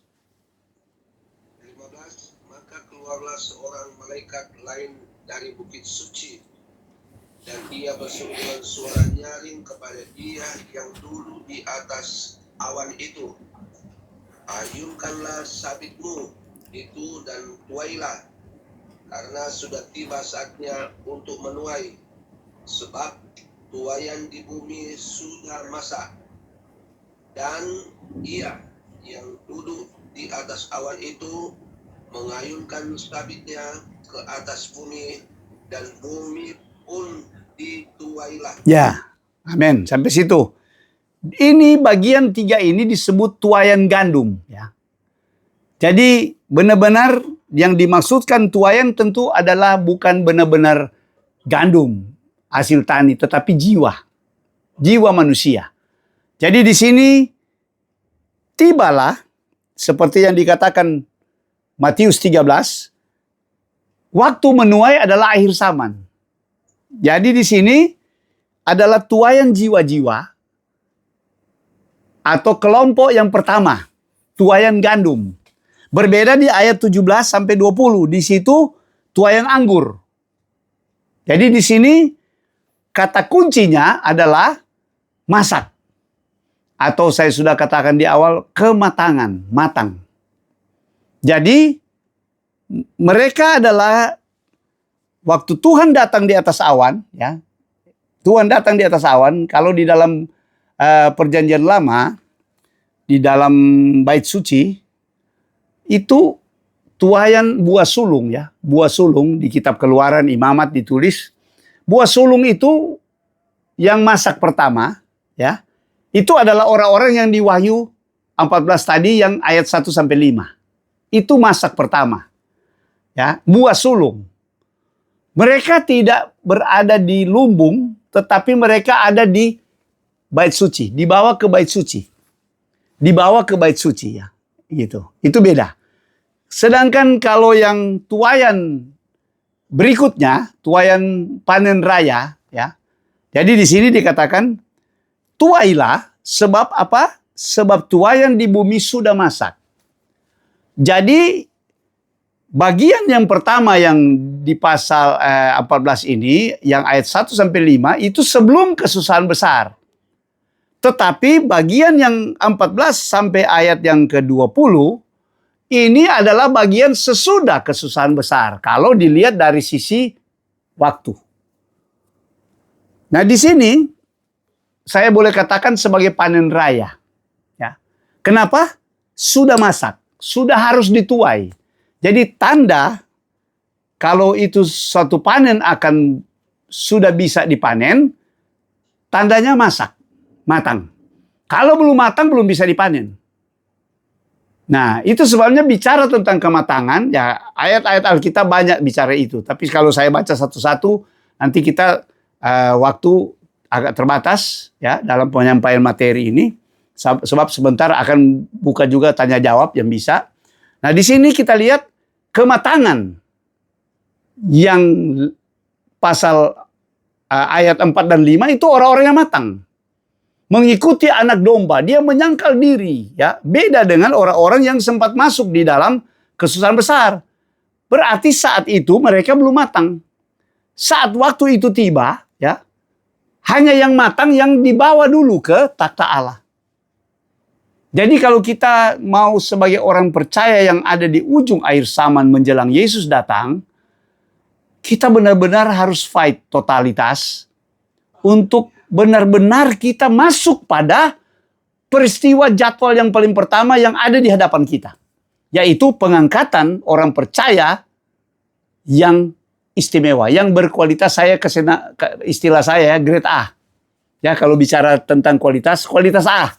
[SPEAKER 2] 15. Maka keluarlah seorang malaikat lain dari bukit suci, dan ia berseru dengan suara nyaring kepada dia yang dulu di atas awan itu, ayunkanlah sabitmu itu dan tuailah, karena sudah tiba saatnya untuk menuai, sebab tuayan di bumi sudah masak. Dan ia yang duduk di atas awan itu mengayunkan sabitnya ke atas bumi, dan bumi pun dituailah.
[SPEAKER 1] ya, amin. Sampai situ. Ini bagian 3 ini disebut tuayan gandum. Ya. Jadi benar-benar yang dimaksudkan tuayan tentu adalah bukan benar-benar gandum hasil tani, tetapi jiwa manusia. Jadi di sini tibalah seperti yang dikatakan Matius 13, waktu menuai adalah akhir zaman. Jadi di sini adalah tuayan jiwa-jiwa atau kelompok yang pertama, tuayan gandum. Berbeda di ayat 17 sampai 20, di situ tuayan anggur. Jadi di sini kata kuncinya adalah masak. Atau saya sudah katakan di awal, kematangan, matang. Jadi mereka adalah waktu Tuhan datang di atas awan, ya. Tuhan datang di atas awan, kalau di dalam perjanjian lama, di dalam bait suci, itu tuayan buah sulung, ya. Buah sulung di kitab Keluaran Imamat ditulis, buah sulung itu yang masak pertama, ya. Itu adalah orang-orang yang di Wahyu 14 tadi yang ayat 1 sampai 5. Itu masak pertama. Ya, buah sulung. Mereka tidak berada di lumbung, tetapi mereka ada di bait suci, dibawa ke bait suci. Dibawa ke bait suci, ya. Gitu. Itu beda. Sedangkan kalau yang tuayan berikutnya, tuayan panen raya, ya. Jadi di sini dikatakan tuailah, sebab apa? Sebab tuayan di bumi sudah masak. Jadi bagian yang pertama yang di pasal 14 ini, yang ayat 1 sampai 5 itu sebelum kesusahan besar. Tetapi bagian yang 14 sampai ayat yang ke-20 ini adalah bagian sesudah kesusahan besar kalau dilihat dari sisi waktu. Nah, di sini saya boleh katakan sebagai panen raya. Ya. Kenapa? Sudah masak, sudah harus dituai. Jadi tanda kalau itu suatu panen akan sudah bisa dipanen, tandanya masak, matang. Kalau belum matang, belum bisa dipanen. Nah, itu sebabnya bicara tentang kematangan, ya ayat-ayat Alkitab banyak bicara itu. Tapi kalau saya baca satu-satu, nanti kita waktu agak terbatas ya dalam penyampaian materi ini. Sebab sebentar akan buka juga tanya jawab yang bisa. Nah, di sini kita lihat kematangan yang pasal ayat 4 dan 5 itu orang-orang yang matang. Mengikuti anak domba, dia menyangkal diri, ya. Beda dengan orang-orang yang sempat masuk di dalam kesusahan besar. Berarti saat itu mereka belum matang. Saat waktu itu tiba, ya, hanya yang matang yang dibawa dulu ke takhta Allah. Jadi kalau kita mau sebagai orang percaya yang ada di ujung akhir zaman menjelang Yesus datang, kita benar-benar harus fight totalitas untuk benar-benar kita masuk pada peristiwa jadwal yang paling pertama yang ada di hadapan kita. Yaitu pengangkatan orang percaya yang istimewa, yang berkualitas. Istilah saya grade A. Ya, kalau bicara tentang kualitas A.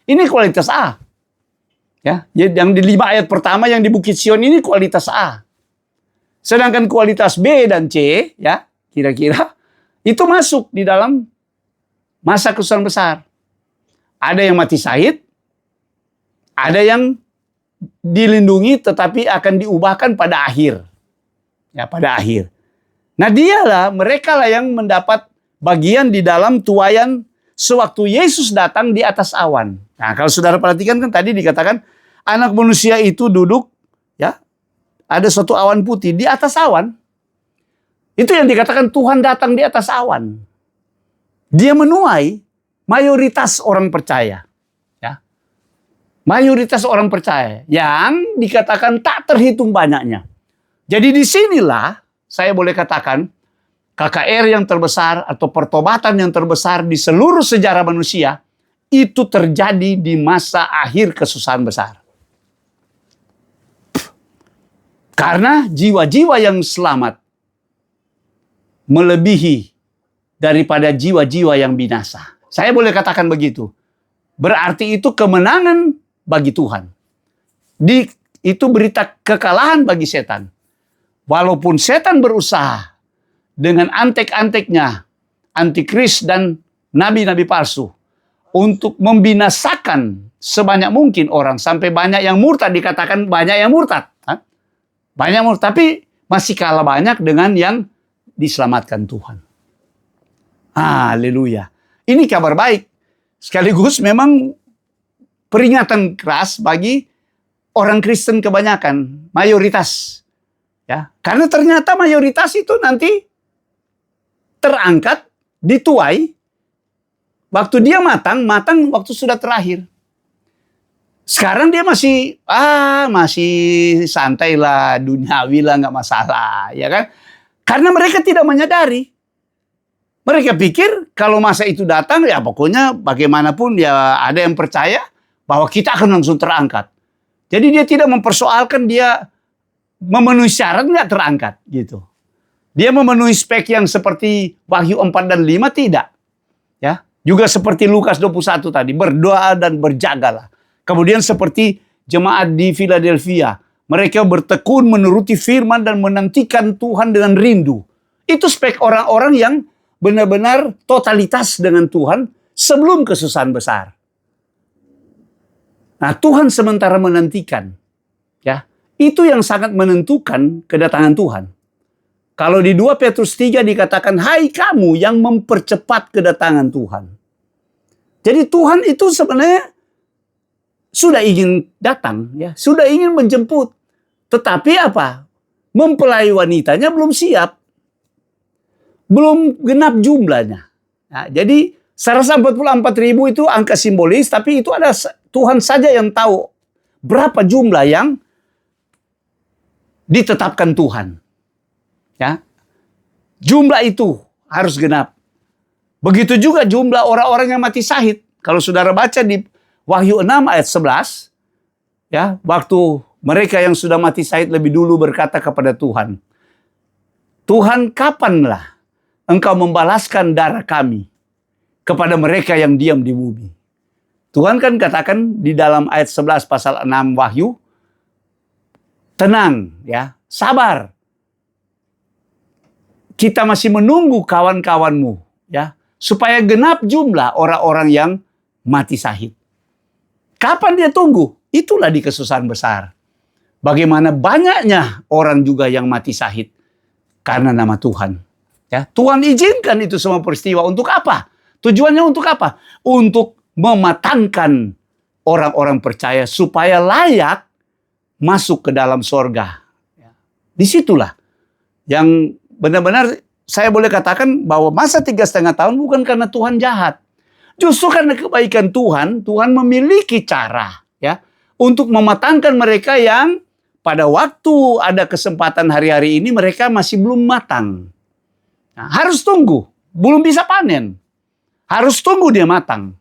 [SPEAKER 1] Ini kualitas A. Ya, yang di 5 ayat pertama yang di Bukit Sion ini kualitas A. Sedangkan kualitas B dan C, ya, kira-kira itu masuk di dalam masa kesusahan besar. Ada yang mati syahid, ada yang dilindungi tetapi akan diubahkan pada akhir. Ya, pada akhir. Nah, mereka lah yang mendapat bagian di dalam tuaian sewaktu Yesus datang di atas awan. Nah, kalau saudara perhatikan kan tadi dikatakan anak manusia itu duduk, ya, ada suatu awan putih di atas awan. Itu yang dikatakan Tuhan datang di atas awan. Dia menuai mayoritas orang percaya. Ya. Mayoritas orang percaya yang dikatakan tak terhitung banyaknya. Jadi disinilah saya boleh katakan KKR yang terbesar atau pertobatan yang terbesar di seluruh sejarah manusia itu terjadi di masa akhir kesusahan besar. Karena jiwa-jiwa yang selamat melebihi daripada jiwa-jiwa yang binasa. Saya boleh katakan begitu. Berarti itu kemenangan bagi Tuhan. Itu berita kekalahan bagi setan. Walaupun setan berusaha dengan antek-anteknya, antikris dan nabi-nabi palsu, untuk membinasakan sebanyak mungkin orang. Sampai banyak yang murtad, dikatakan banyak yang murtad. Banyak murtad, tapi masih kalah banyak dengan yang diselamatkan Tuhan. Haleluya. Ini kabar baik. Sekaligus memang peringatan keras bagi orang Kristen kebanyakan, mayoritas. Ya, karena ternyata mayoritas itu nanti terangkat, dituai, waktu dia matang waktu sudah terakhir. Sekarang dia masih santai lah, duniawi lah, nggak masalah, ya kan? Karena mereka tidak menyadari. Mereka pikir kalau masa itu datang, ya pokoknya bagaimanapun ya ada yang percaya bahwa kita akan langsung terangkat. Jadi dia tidak mempersoalkan dia memenuhi syarat nggak terangkat gitu. Dia memenuhi spek yang seperti Wahyu 4 dan 5 tidak. Ya, juga seperti Lukas 21 tadi, berdoa dan berjagalah. Kemudian seperti jemaat di Philadelphia, mereka bertekun menuruti firman dan menantikan Tuhan dengan rindu. Itu spek orang-orang yang benar-benar totalitas dengan Tuhan sebelum kesusahan besar. Nah, Tuhan sementara menantikan. Ya, itu yang sangat menentukan kedatangan Tuhan. Kalau di 2 Petrus 3 dikatakan, hai kamu yang mempercepat kedatangan Tuhan. Jadi Tuhan itu sebenarnya sudah ingin datang, ya, sudah ingin menjemput. Tetapi apa? mempelai wanitanya belum siap. Belum genap jumlahnya. Nah, jadi saya rasa 44.000 itu angka simbolis, tapi itu ada Tuhan saja yang tahu berapa jumlah yang ditetapkan Tuhan. Ya. Jumlah itu harus genap. Begitu juga jumlah orang-orang yang mati syahid. Kalau saudara baca di Wahyu 6 ayat 11, ya, waktu mereka yang sudah mati syahid lebih dulu berkata kepada Tuhan, Tuhan, kapanlah Engkau membalaskan darah kami kepada mereka yang diam di bumi? Tuhan kan katakan di dalam ayat 11 pasal 6 Wahyu, tenang, ya, sabar. Kita masih menunggu kawan-kawanmu, ya, supaya genap jumlah orang-orang yang mati syahid. Kapan dia tunggu? Itulah di kesusahan besar. Bagaimana banyaknya orang juga yang mati syahid karena nama Tuhan. Ya, Tuhan izinkan itu semua peristiwa untuk apa? Tujuannya untuk apa? Untuk mematangkan orang-orang percaya supaya layak masuk ke dalam sorga. Disitulah yang benar-benar saya boleh katakan bahwa masa 3,5 tahun bukan karena Tuhan jahat. Justru karena kebaikan Tuhan, Tuhan memiliki cara, ya, untuk mematangkan mereka yang pada waktu ada kesempatan hari-hari ini mereka masih belum matang. Nah, harus tunggu, belum bisa panen. Harus tunggu dia matang.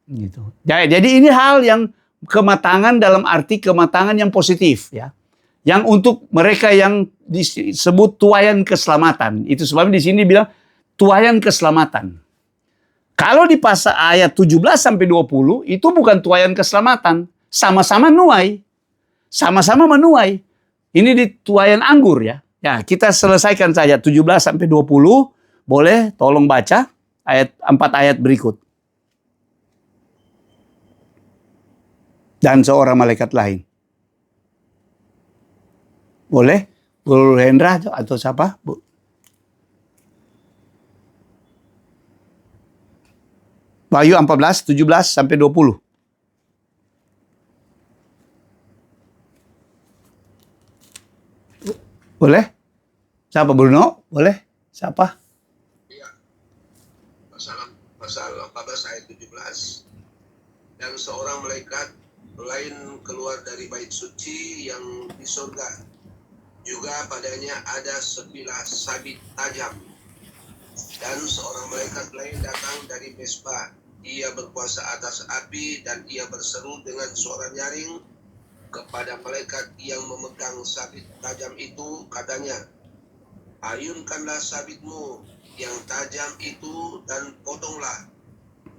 [SPEAKER 1] Gitu. Jadi ini hal yang kematangan dalam arti kematangan yang positif, ya. Yang untuk mereka yang disebut tuaian keselamatan. Itu sebabnya di sini bilang tuaian keselamatan. Kalau di pasal ayat 17 sampai 20 itu bukan tuaian keselamatan, sama-sama nuai. Sama-sama menuai. Ini di tuaian anggur, ya. Ya, kita selesaikan saja 17 sampai 20. Boleh tolong baca 4 ayat berikut. Dan seorang malaikat lain. Boleh? Bu Hendra atau siapa? Bu. Wahyu 14, 17 sampai 20. Boleh? Siapa, Bruno? Boleh? Siapa?
[SPEAKER 2] Iya. Pasal 14 ayat 17. Dan seorang malaikat lain keluar dari bait suci yang di surga. Juga padanya ada sebilah sabit tajam. Dan seorang malaikat lain datang dari Mesbah. Ia berkuasa atas api dan ia berseru dengan suara nyaring kepada malaikat yang memegang sabit tajam itu, katanya, ayunkanlah sabitmu yang tajam itu dan potonglah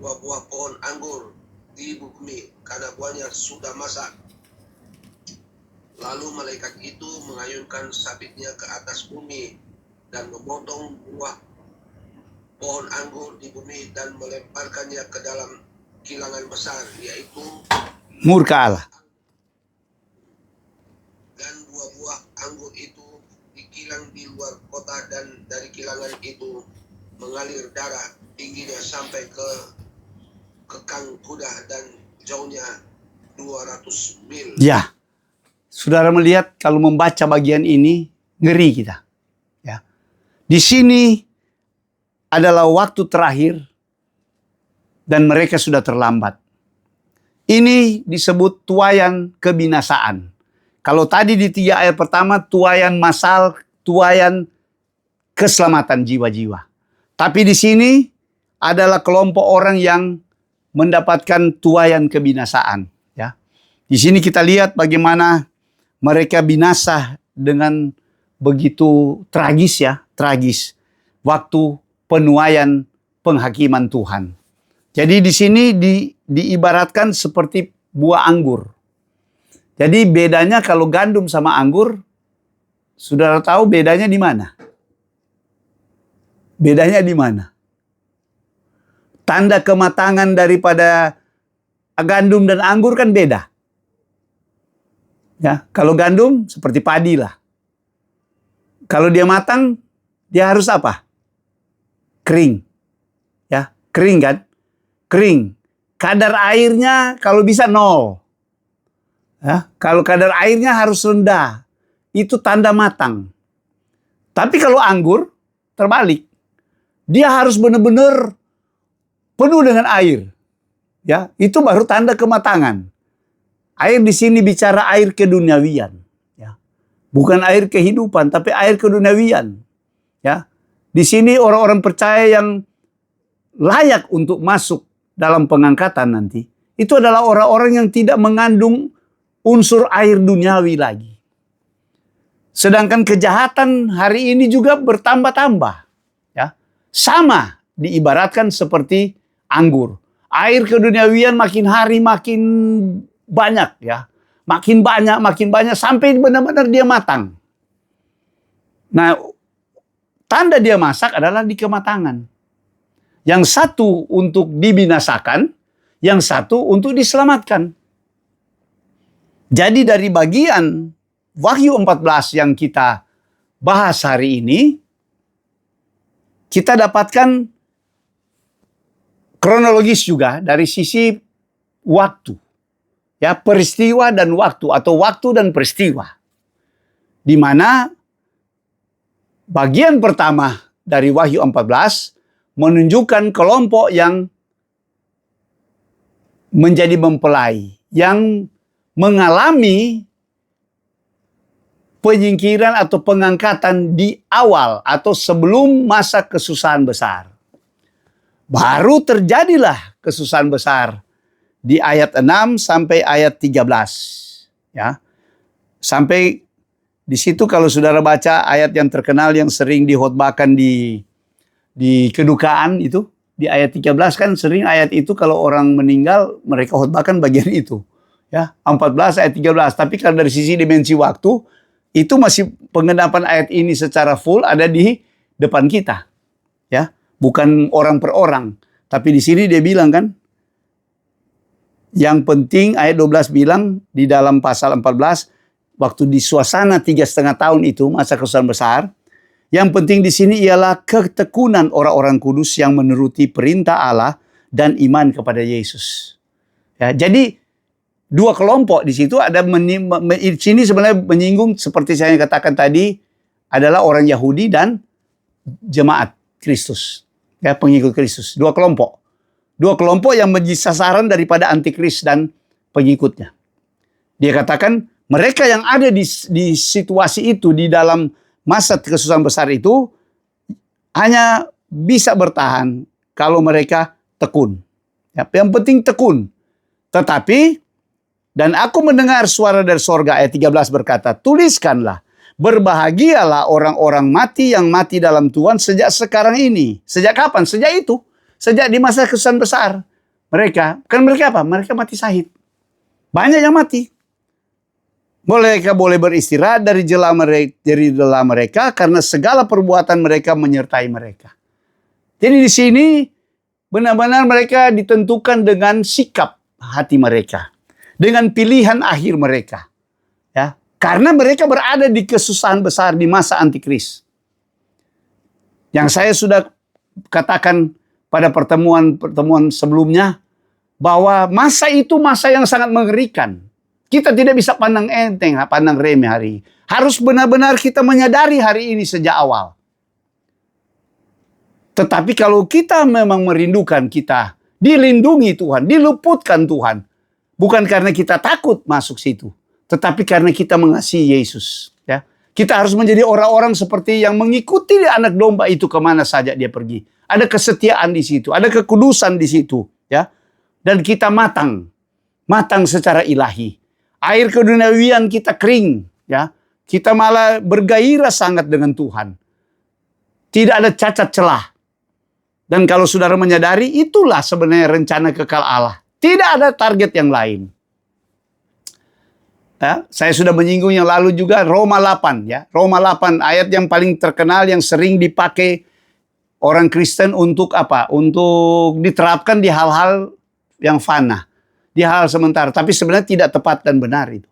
[SPEAKER 2] buah-buah pohon anggur di bumi, karena buahnya sudah masak. Lalu malaikat itu mengayunkan sabitnya ke atas bumi dan memotong buah pohon anggur di bumi dan melemparkannya ke dalam kilangan besar, yaitu
[SPEAKER 1] murka Allah.
[SPEAKER 2] Dan buah-buah anggur itu dikilang di luar kota, dan dari kilangan itu mengalir darah tingginya sampai ke kekang kuda dan jauhnya 200 mil.
[SPEAKER 1] Ya, saudara melihat kalau membaca bagian ini ngeri kita. Ya, di sini adalah waktu terakhir dan mereka sudah terlambat. Ini disebut tuaian kebinasaan. Kalau tadi di 3 ayat pertama tuaian masal, tuaian keselamatan jiwa-jiwa. Tapi di sini adalah kelompok orang yang mendapatkan tuaian kebinasaan. Ya, di sini kita lihat bagaimana mereka binasa dengan begitu tragis, ya, tragis. Waktu penuaian penghakiman Tuhan. Jadi di sini diibaratkan seperti buah anggur. Jadi bedanya kalau gandum sama anggur, saudara tahu bedanya di mana? Bedanya di mana? Tanda kematangan daripada gandum dan anggur kan beda. Ya, kalau gandum seperti padi lah. Kalau dia matang, dia harus apa? Kering. Ya, kering kan? Kering. Kadar airnya kalau bisa 0. Ya, kalau kadar airnya harus rendah. itu tanda matang. Tapi kalau anggur terbalik. Dia harus benar-benar penuh dengan air. Ya, itu baru tanda kematangan. Air di sini bicara air keduniawian, ya. Bukan air kehidupan, tapi air keduniawian. Ya. Di sini orang-orang percaya yang layak untuk masuk dalam pengangkatan nanti, itu adalah orang-orang yang tidak mengandung unsur air duniawi lagi. Sedangkan kejahatan hari ini juga bertambah-tambah. Ya. Sama diibaratkan seperti anggur. Air keduniawian makin hari makin banyak, ya. Makin banyak sampai benar-benar dia matang. Nah, tanda dia masak adalah di kematangan. Yang satu untuk dibinasakan, yang satu untuk diselamatkan. Jadi dari bagian Wahyu 14 yang kita bahas hari ini, kita dapatkan kronologis juga dari sisi waktu. Ya, peristiwa dan waktu atau waktu dan peristiwa. Di mana bagian pertama dari Wahyu 14 menunjukkan kelompok yang menjadi mempelai, yang mengalami penyingkiran atau pengangkatan di awal atau sebelum masa kesusahan besar. Baru terjadilah kesusahan besar di ayat 6 sampai ayat 13. Ya. Sampai di situ kalau saudara baca ayat yang terkenal yang sering dihotbahkan di kedukaan itu, di ayat 13 kan sering ayat itu kalau orang meninggal mereka khotbahkan bagian itu. Ya, 14 ayat 13. Tapi kalau dari sisi dimensi waktu, itu masih pengendapan ayat ini secara full ada di depan kita. Ya, bukan orang per orang. Tapi di sini dia bilang kan, yang penting ayat 12 bilang di dalam pasal 14, waktu di suasana 3,5 tahun itu, masa kesusahan besar, yang penting di sini ialah ketekunan orang-orang kudus yang menuruti perintah Allah dan iman kepada Yesus. Ya, jadi dua kelompok di situ ada di sini sebenarnya menyinggung seperti saya katakan tadi adalah orang Yahudi dan jemaat Kristus, ya, pengikut Kristus. Dua kelompok yang menjadi sasaran daripada antikris dan pengikutnya. Dia katakan mereka yang ada di situasi itu di dalam masa kesusahan besar itu hanya bisa bertahan kalau mereka tekun. Ya, yang penting tekun. Tetapi dan aku mendengar suara dari sorga, ayat 13 berkata, tuliskanlah, berbahagialah orang-orang mati yang mati dalam Tuhan sejak sekarang ini. Sejak kapan? Sejak itu. Sejak di masa kesusahan besar. Mereka apa? Mereka mati syahid. Banyak yang mati. Mereka boleh beristirahat dari jela mereka karena segala perbuatan mereka menyertai mereka. Jadi di sini benar-benar mereka ditentukan dengan sikap hati mereka. Dengan pilihan akhir mereka. Ya, karena mereka berada di kesusahan besar di masa antikris. Yang saya sudah katakan pada pertemuan sebelumnya, bahwa masa itu masa yang sangat mengerikan. Kita tidak bisa pandang enteng, pandang remeh hari ini. Harus benar-benar kita menyadari hari ini sejak awal. Tetapi kalau kita memang merindukan kita dilindungi Tuhan, diluputkan Tuhan. Bukan karena kita takut masuk situ, tetapi karena kita mengasihi Yesus. Ya, kita harus menjadi orang-orang seperti yang mengikuti anak domba itu kemana saja dia pergi. Ada kesetiaan di situ, ada kekudusan di situ. Ya, dan kita matang secara ilahi. Air keduniawian kita kering. Ya, kita malah bergairah sangat dengan Tuhan. Tidak ada cacat celah. Dan kalau saudara menyadari, itulah sebenarnya rencana kekal Allah. Tidak ada target yang lain. Ya, saya sudah menyinggung yang lalu juga Roma 8. Ya. Roma 8 ayat yang paling terkenal yang sering dipakai orang Kristen untuk apa? Untuk diterapkan di hal-hal yang fana. Di hal sementara. Tapi sebenarnya tidak tepat dan benar itu.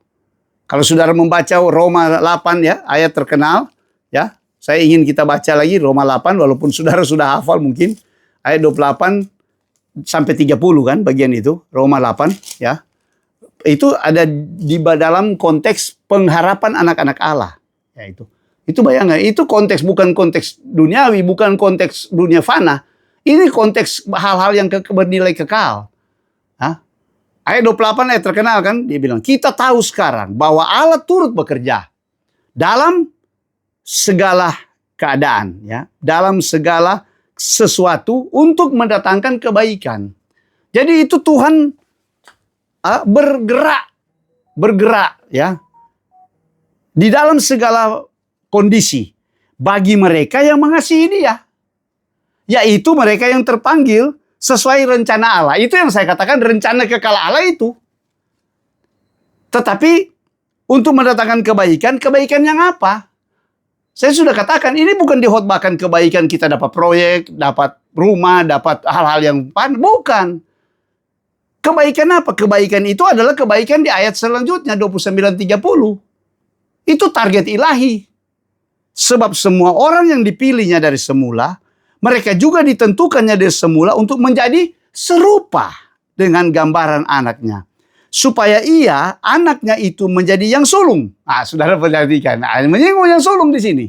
[SPEAKER 1] Kalau saudara membaca Roma 8 ya, ayat terkenal. Ya, saya ingin kita baca lagi Roma 8 walaupun saudara sudah hafal mungkin. Ayat 28 sampai 30 kan bagian itu, Roma 8 ya. Itu ada di dalam konteks pengharapan anak-anak Allah Ya itu bayangkan, itu konteks, bukan konteks duniawi, bukan konteks dunia fana. Ini konteks hal-hal yang bernilai kekal. Hah? Ayat 28 ayat terkenal kan, dia bilang, kita tahu sekarang bahwa Allah turut bekerja dalam segala keadaan, ya, dalam segala sesuatu untuk mendatangkan kebaikan. Jadi itu Tuhan bergerak, ya, di dalam segala kondisi bagi mereka yang mengasihi Dia, yaitu mereka yang terpanggil sesuai rencana Allah. Itu yang saya katakan rencana kekal Allah itu. Tetapi untuk mendatangkan kebaikan, kebaikan yang apa? Saya sudah katakan, ini bukan dihotbahkan kebaikan kita dapat proyek, dapat rumah, dapat hal-hal yang bukan. Kebaikan apa? Kebaikan itu adalah kebaikan di ayat selanjutnya, 29-30. Itu target ilahi. Sebab semua orang yang dipilihnya dari semula, mereka juga ditentukannya dari semula untuk menjadi serupa dengan gambaran anaknya. Supaya anaknya itu menjadi yang sulung. Nah, saudara perhatikan. Nah, menyinggung yang sulung di sini.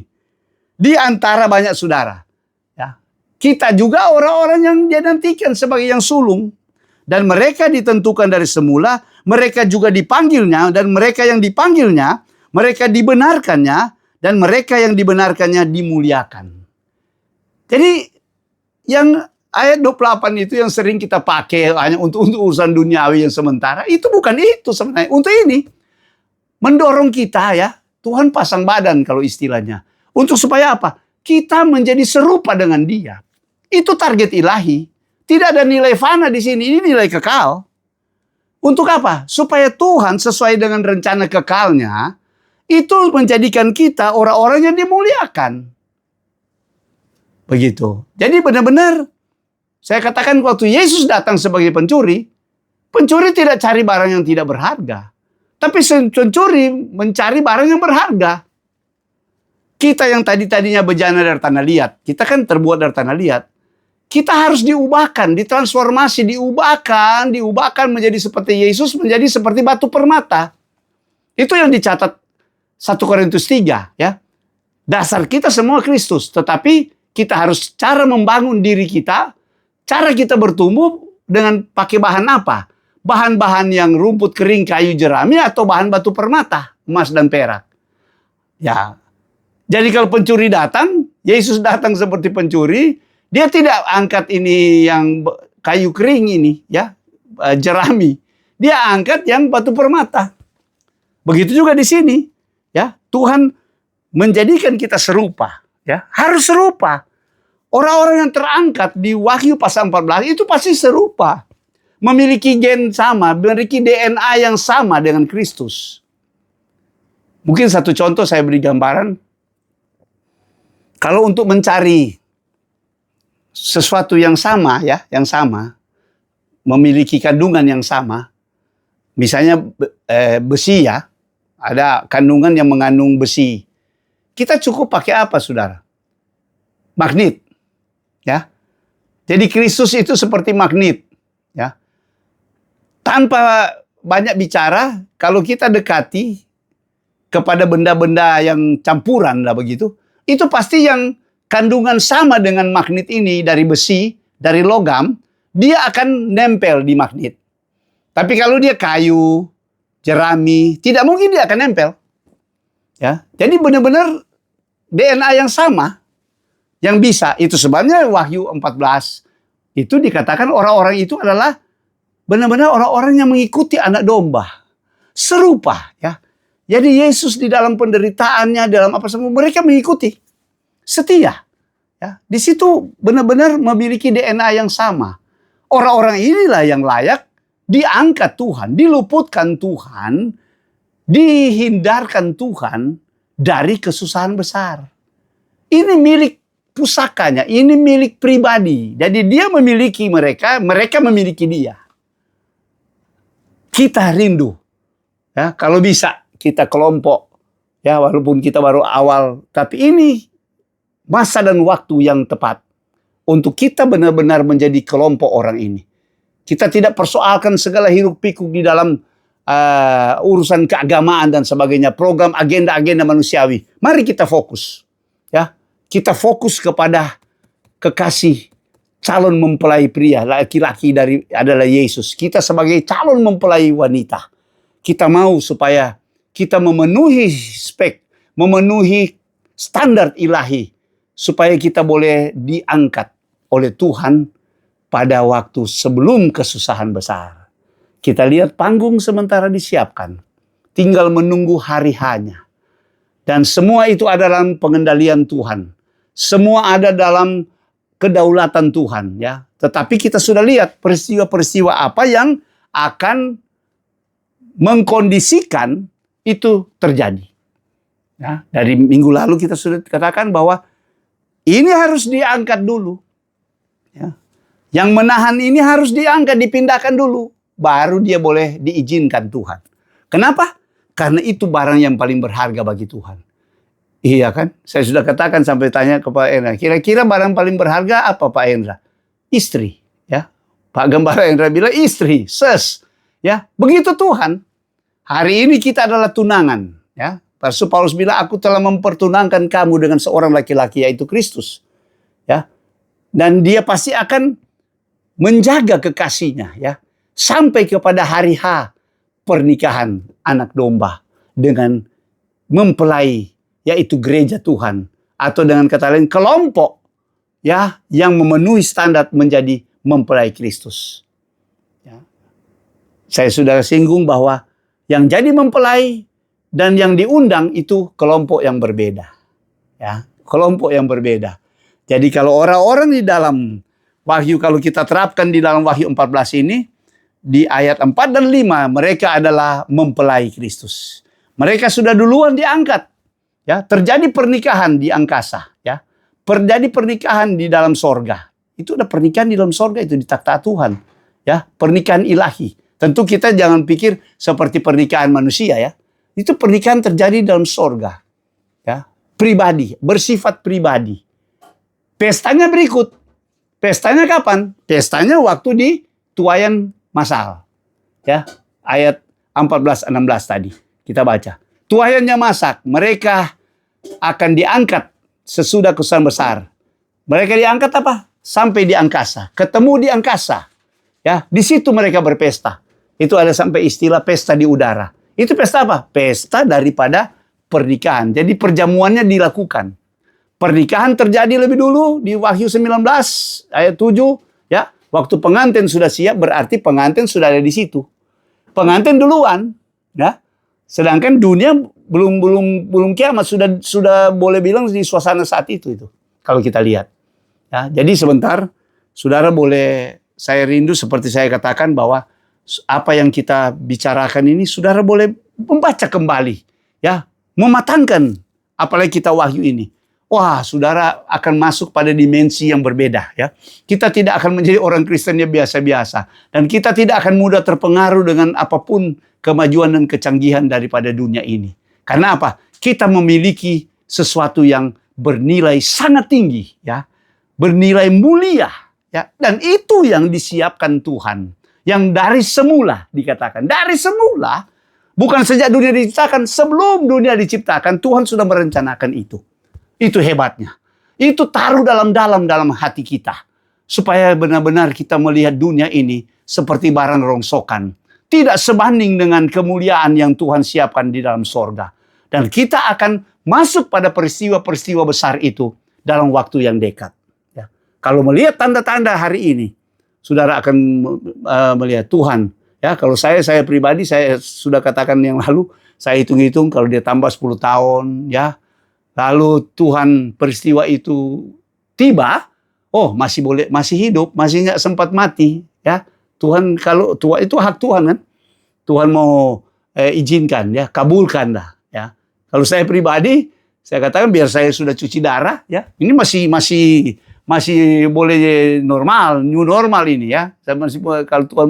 [SPEAKER 1] Di antara banyak saudara. Ya. Kita juga orang-orang yang dia nantikan sebagai yang sulung. Dan mereka ditentukan dari semula. Mereka juga dipanggilnya. Dan mereka yang dipanggilnya, mereka dibenarkannya. Dan mereka yang dibenarkannya dimuliakan. Jadi yang ayat 28 itu yang sering kita pakai hanya untuk urusan duniawi yang sementara. Itu bukan itu sebenarnya. Untuk ini. Mendorong kita ya. Tuhan pasang badan kalau istilahnya. Untuk supaya apa? Kita menjadi serupa dengan Dia. Itu target ilahi. Tidak ada nilai fana di sini. Ini nilai kekal. Untuk apa? Supaya Tuhan sesuai dengan rencana kekalnya. Itu menjadikan kita orang-orang yang dimuliakan. Begitu. Jadi benar-benar saya katakan waktu Yesus datang sebagai pencuri tidak cari barang yang tidak berharga. Tapi pencuri mencari barang yang berharga. Kita yang tadinya bejana dari tanah liat, kita kan terbuat dari tanah liat. Kita harus diubahkan, ditransformasi, diubahkan menjadi seperti Yesus, menjadi seperti batu permata. Itu yang dicatat 1 Korintus 3, ya. Dasar kita semua Kristus, tetapi kita harus cara membangun diri kita. Cara kita bertumbuh dengan pakai bahan apa? Bahan-bahan yang rumput kering, kayu jerami, atau bahan batu permata, emas dan perak. Ya. Jadi kalau pencuri datang, Yesus datang seperti pencuri, dia tidak angkat ini yang kayu kering ini, ya, jerami. Dia angkat yang batu permata. Begitu juga di sini, ya. Tuhan menjadikan kita serupa, ya. Harus serupa. Orang-orang yang terangkat di Wahyu pasal 14 itu pasti serupa. Memiliki gen sama, memiliki DNA yang sama dengan Kristus. Mungkin satu contoh saya beri gambaran. Kalau untuk mencari sesuatu yang sama, ya, yang sama, memiliki kandungan yang sama, misalnya besi, ya, ada kandungan yang mengandung besi. Kita cukup pakai apa, saudara? Magnet. Ya, jadi Kristus itu seperti magnet, ya. Tanpa banyak bicara, kalau kita dekati kepada benda-benda yang campuran lah begitu, itu pasti yang kandungan sama dengan magnet ini dari besi, dari logam, dia akan nempel di magnet. Tapi kalau dia kayu, jerami, tidak mungkin dia akan nempel. Ya, jadi benar-benar DNA yang sama. Yang bisa, itu sebabnya Wahyu 14 itu dikatakan orang-orang itu adalah benar-benar orang-orang yang mengikuti anak domba. Serupa, ya. Jadi Yesus di dalam penderitaannya, dalam apa semua, mereka mengikuti. Setia. Ya. Di situ benar-benar memiliki DNA yang sama. Orang-orang inilah yang layak diangkat Tuhan, diluputkan Tuhan, dihindarkan Tuhan dari kesusahan besar. Ini milik pusakanya, ini milik pribadi. Jadi dia memiliki mereka memiliki dia. Kita rindu. Ya, kalau bisa kita kelompok. Ya, walaupun kita baru awal, tapi ini masa dan waktu yang tepat untuk kita benar-benar menjadi kelompok orang ini. Kita tidak persoalkan segala hiruk pikuk di dalam urusan keagamaan dan sebagainya, program agenda-agenda manusiawi. Mari kita fokus, ya. Kita fokus kepada kekasih calon mempelai pria, laki-laki adalah Yesus. Kita sebagai calon mempelai wanita, kita mau supaya kita memenuhi spek, memenuhi standar ilahi, supaya kita boleh diangkat oleh Tuhan pada waktu sebelum kesusahan besar. Kita lihat panggung sementara disiapkan, tinggal menunggu hari hanya. Dan semua itu ada dalam pengendalian Tuhan. Semua ada dalam kedaulatan Tuhan, ya. Tetapi kita sudah lihat peristiwa-peristiwa apa yang akan mengkondisikan itu terjadi. Ya, dari minggu lalu kita sudah katakan bahwa ini harus diangkat dulu. Ya. Yang menahan ini harus diangkat, dipindahkan dulu. Baru dia boleh diizinkan Tuhan. Kenapa? Karena itu barang yang paling berharga bagi Tuhan. Iya kan? Saya sudah katakan sampai tanya ke Pak Endra. Kira-kira barang paling berharga apa Pak Endra? Istri. Ya. Pak Gembara Endra bilang istri. Ses. Ya. Begitu Tuhan. Hari ini kita adalah tunangan. Ya. Rasul Paulus bilang aku telah mempertunangkan kamu dengan seorang laki-laki yaitu Kristus. Ya. Dan dia pasti akan menjaga kekasihnya. Ya. Sampai kepada hari H pernikahan anak domba dengan mempelai yaitu gereja Tuhan, atau dengan kata lain kelompok ya yang memenuhi standar menjadi mempelai Kristus. Ya. Saya sudah singgung bahwa yang jadi mempelai dan yang diundang itu kelompok yang berbeda. Ya, kelompok yang berbeda. Jadi kalau orang-orang di dalam Wahyu, kalau kita terapkan di dalam Wahyu 14 ini, di ayat 4 dan 5, mereka adalah mempelai Kristus. Mereka sudah duluan diangkat. Ya, terjadi pernikahan di angkasa, ya. Terjadi pernikahan di dalam sorga. Itu ada pernikahan di dalam sorga, itu di takhta Tuhan, ya, pernikahan ilahi. Tentu kita jangan pikir seperti pernikahan manusia, ya. Itu pernikahan terjadi dalam sorga, ya, pribadi, bersifat pribadi. Pestanya berikut. Pestanya kapan? Pestanya waktu di tuaian masal, ya, ayat 14-16 tadi kita baca. Tuaiannya masak, mereka akan diangkat sesudah kesusahan besar. Mereka diangkat apa? Sampai di angkasa, ketemu di angkasa. Ya, di situ mereka berpesta. Itu ada sampai istilah pesta di udara. Itu pesta apa? Pesta daripada pernikahan. Jadi perjamuannya dilakukan. Pernikahan terjadi lebih dulu di Wahyu 19 ayat 7, ya. Waktu pengantin sudah siap berarti pengantin sudah ada di situ. Pengantin duluan, ya. Sedangkan dunia belum kiamat, sudah boleh bilang di suasana saat itu kalau kita lihat. Ya, jadi sebentar saudara boleh, saya rindu seperti saya katakan bahwa apa yang kita bicarakan ini saudara boleh membaca kembali, ya, mematangkan apalagi kita Wahyu ini. Wah, saudara akan masuk pada dimensi yang berbeda, ya. Kita tidak akan menjadi orang Kristen yang biasa-biasa, dan kita tidak akan mudah terpengaruh dengan apapun kemajuan dan kecanggihan daripada dunia ini. Karena apa? Kita memiliki sesuatu yang bernilai sangat tinggi, ya. Bernilai mulia, ya. Dan itu yang disiapkan Tuhan. Yang dari semula dikatakan, dari semula, bukan sejak dunia diciptakan, sebelum dunia diciptakan Tuhan sudah merencanakan itu. Itu hebatnya. Itu taruh dalam hati kita. Supaya benar-benar kita melihat dunia ini seperti barang rongsokan. Tidak sebanding dengan kemuliaan yang Tuhan siapkan di dalam sorga. Dan kita akan masuk pada peristiwa-peristiwa besar itu dalam waktu yang dekat. Ya. Kalau melihat tanda-tanda hari ini, saudara akan melihat Tuhan. Ya, kalau saya pribadi, saya sudah katakan yang lalu, saya hitung-hitung kalau dia tambah 10 tahun, ya. Lalu Tuhan peristiwa itu tiba, oh masih hidup, masih nggak sempat mati, ya. Tuhan kalau tua itu hak Tuhan kan, Tuhan mau izinkan, ya, kabulkan lah, ya. Kalau saya pribadi, saya katakan biar saya sudah cuci darah, ya, ini masih boleh normal, new normal ini, ya. Saya masih kalau Tuhan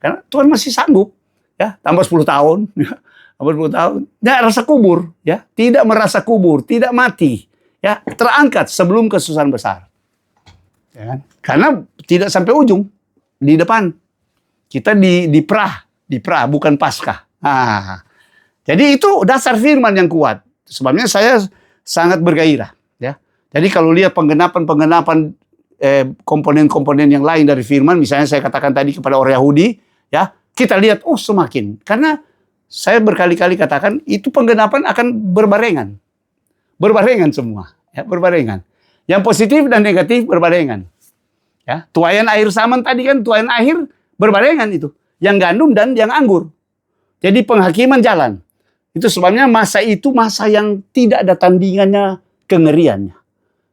[SPEAKER 1] karena Tuhan masih sanggup, ya, tambah 10 tahun. Ya. 40 tahun, tidak rasa kubur, ya, tidak merasa kubur, tidak mati, ya, terangkat sebelum kesusahan besar, ya kan? Karena tidak sampai ujung di depan kita diperah, bukan Paskah. Jadi itu dasar firman yang kuat. Sebabnya saya sangat bergairah. Ya. Jadi kalau lihat penggenapan komponen-komponen yang lain dari firman, misalnya saya katakan tadi kepada orang Yahudi, ya kita lihat, semakin. Karena saya berkali-kali katakan, itu penggenapan akan berbarengan. Berbarengan semua. Ya, berbarengan. Yang positif dan negatif berbarengan. Ya, tuaian air zaman tadi kan, tuaian air berbarengan itu. Yang gandum dan yang anggur. Jadi penghakiman jalan. Itu sebabnya masa itu masa yang tidak ada tandingannya kengeriannya.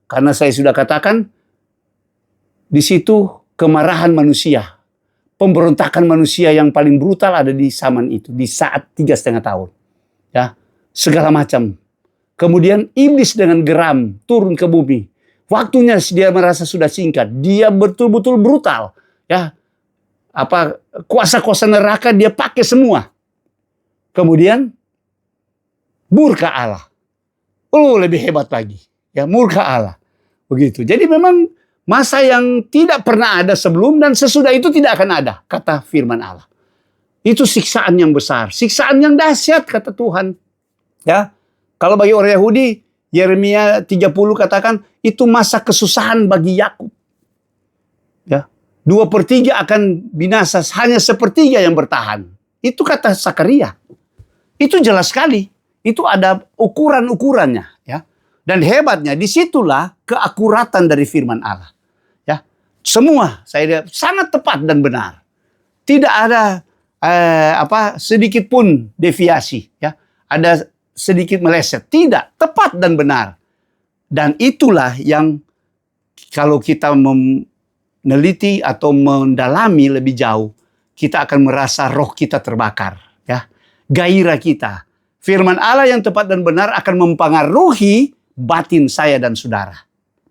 [SPEAKER 1] Karena saya sudah katakan, di situ kemarahan manusia, pemberontakan manusia yang paling brutal ada di zaman itu, di saat 3,5 tahun. Ya, segala macam. Kemudian iblis dengan geram turun ke bumi. Waktunya dia merasa sudah singkat, dia betul-betul brutal. Ya, kuasa-kuasa neraka dia pakai semua. Kemudian murka Allah. Lebih hebat lagi. Ya, murka Allah. Begitu. Jadi memang masa yang tidak pernah ada sebelum dan sesudah itu tidak akan ada, kata firman Allah. Itu siksaan yang besar, siksaan yang dahsyat, kata Tuhan. Ya, kalau bagi orang Yahudi, Yeremia 30 katakan itu masa kesusahan bagi Yakub. Ya, 2/3 akan binasa, hanya 1/3 yang bertahan. Itu kata Sakaria. Itu jelas sekali. Itu ada ukuran-ukurannya, ya. Dan hebatnya disitulah keakuratan dari firman Allah. Ya, semua saya lihat sangat tepat dan benar. Tidak ada sedikit pun deviasi, ya. Ada sedikit meleset, tidak, tepat dan benar. Dan itulah yang kalau kita meneliti atau mendalami lebih jauh, kita akan merasa roh kita terbakar, ya. Gairah kita. Firman Allah yang tepat dan benar akan mempengaruhi batin saya dan saudara.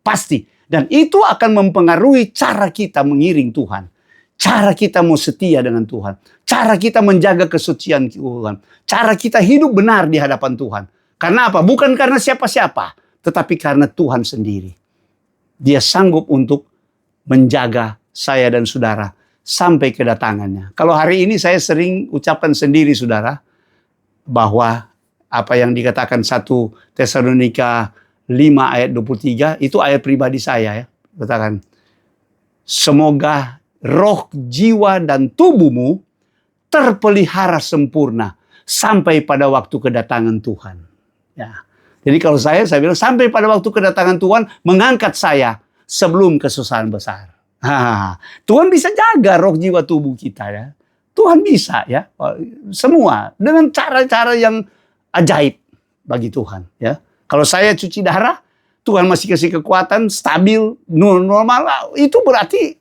[SPEAKER 1] Pasti. Dan itu akan mempengaruhi cara kita mengiring Tuhan. Cara kita mau setia dengan Tuhan. Cara kita menjaga kesucian Tuhan. Cara kita hidup benar di hadapan Tuhan. Karena apa? Bukan karena siapa-siapa. Tetapi karena Tuhan sendiri. Dia sanggup untuk menjaga saya dan saudara sampai kedatangannya. Kalau hari ini saya sering ucapkan sendiri, saudara, bahwa apa yang dikatakan 1 Tesalonika 5 ayat 23 itu ayat pribadi saya, ya. Katakan, semoga roh, jiwa dan tubuhmu terpelihara sempurna sampai pada waktu kedatangan Tuhan. Ya. Jadi kalau saya bilang sampai pada waktu kedatangan Tuhan mengangkat saya sebelum kesusahan besar. Tuhan bisa jaga roh, jiwa, tubuh kita, ya. Tuhan bisa, ya, semua dengan cara-cara yang ajaib bagi Tuhan, ya. Kalau saya cuci darah, Tuhan masih kasih kekuatan, stabil, normal, itu berarti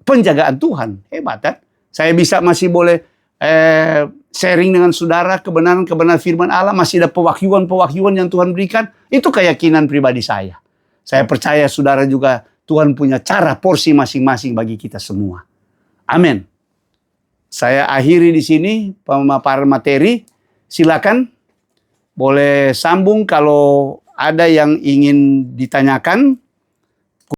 [SPEAKER 1] penjagaan Tuhan. Hebat, kan? Saya bisa masih boleh sharing dengan saudara kebenaran-kebenaran firman Allah, masih ada pewahyuan-pewahyuan yang Tuhan berikan. Itu keyakinan pribadi saya. Saya percaya saudara juga Tuhan punya cara porsi masing-masing bagi kita semua. Amin. Saya akhiri di sini pemaparan materi. Silakan boleh sambung kalau ada yang ingin ditanyakan.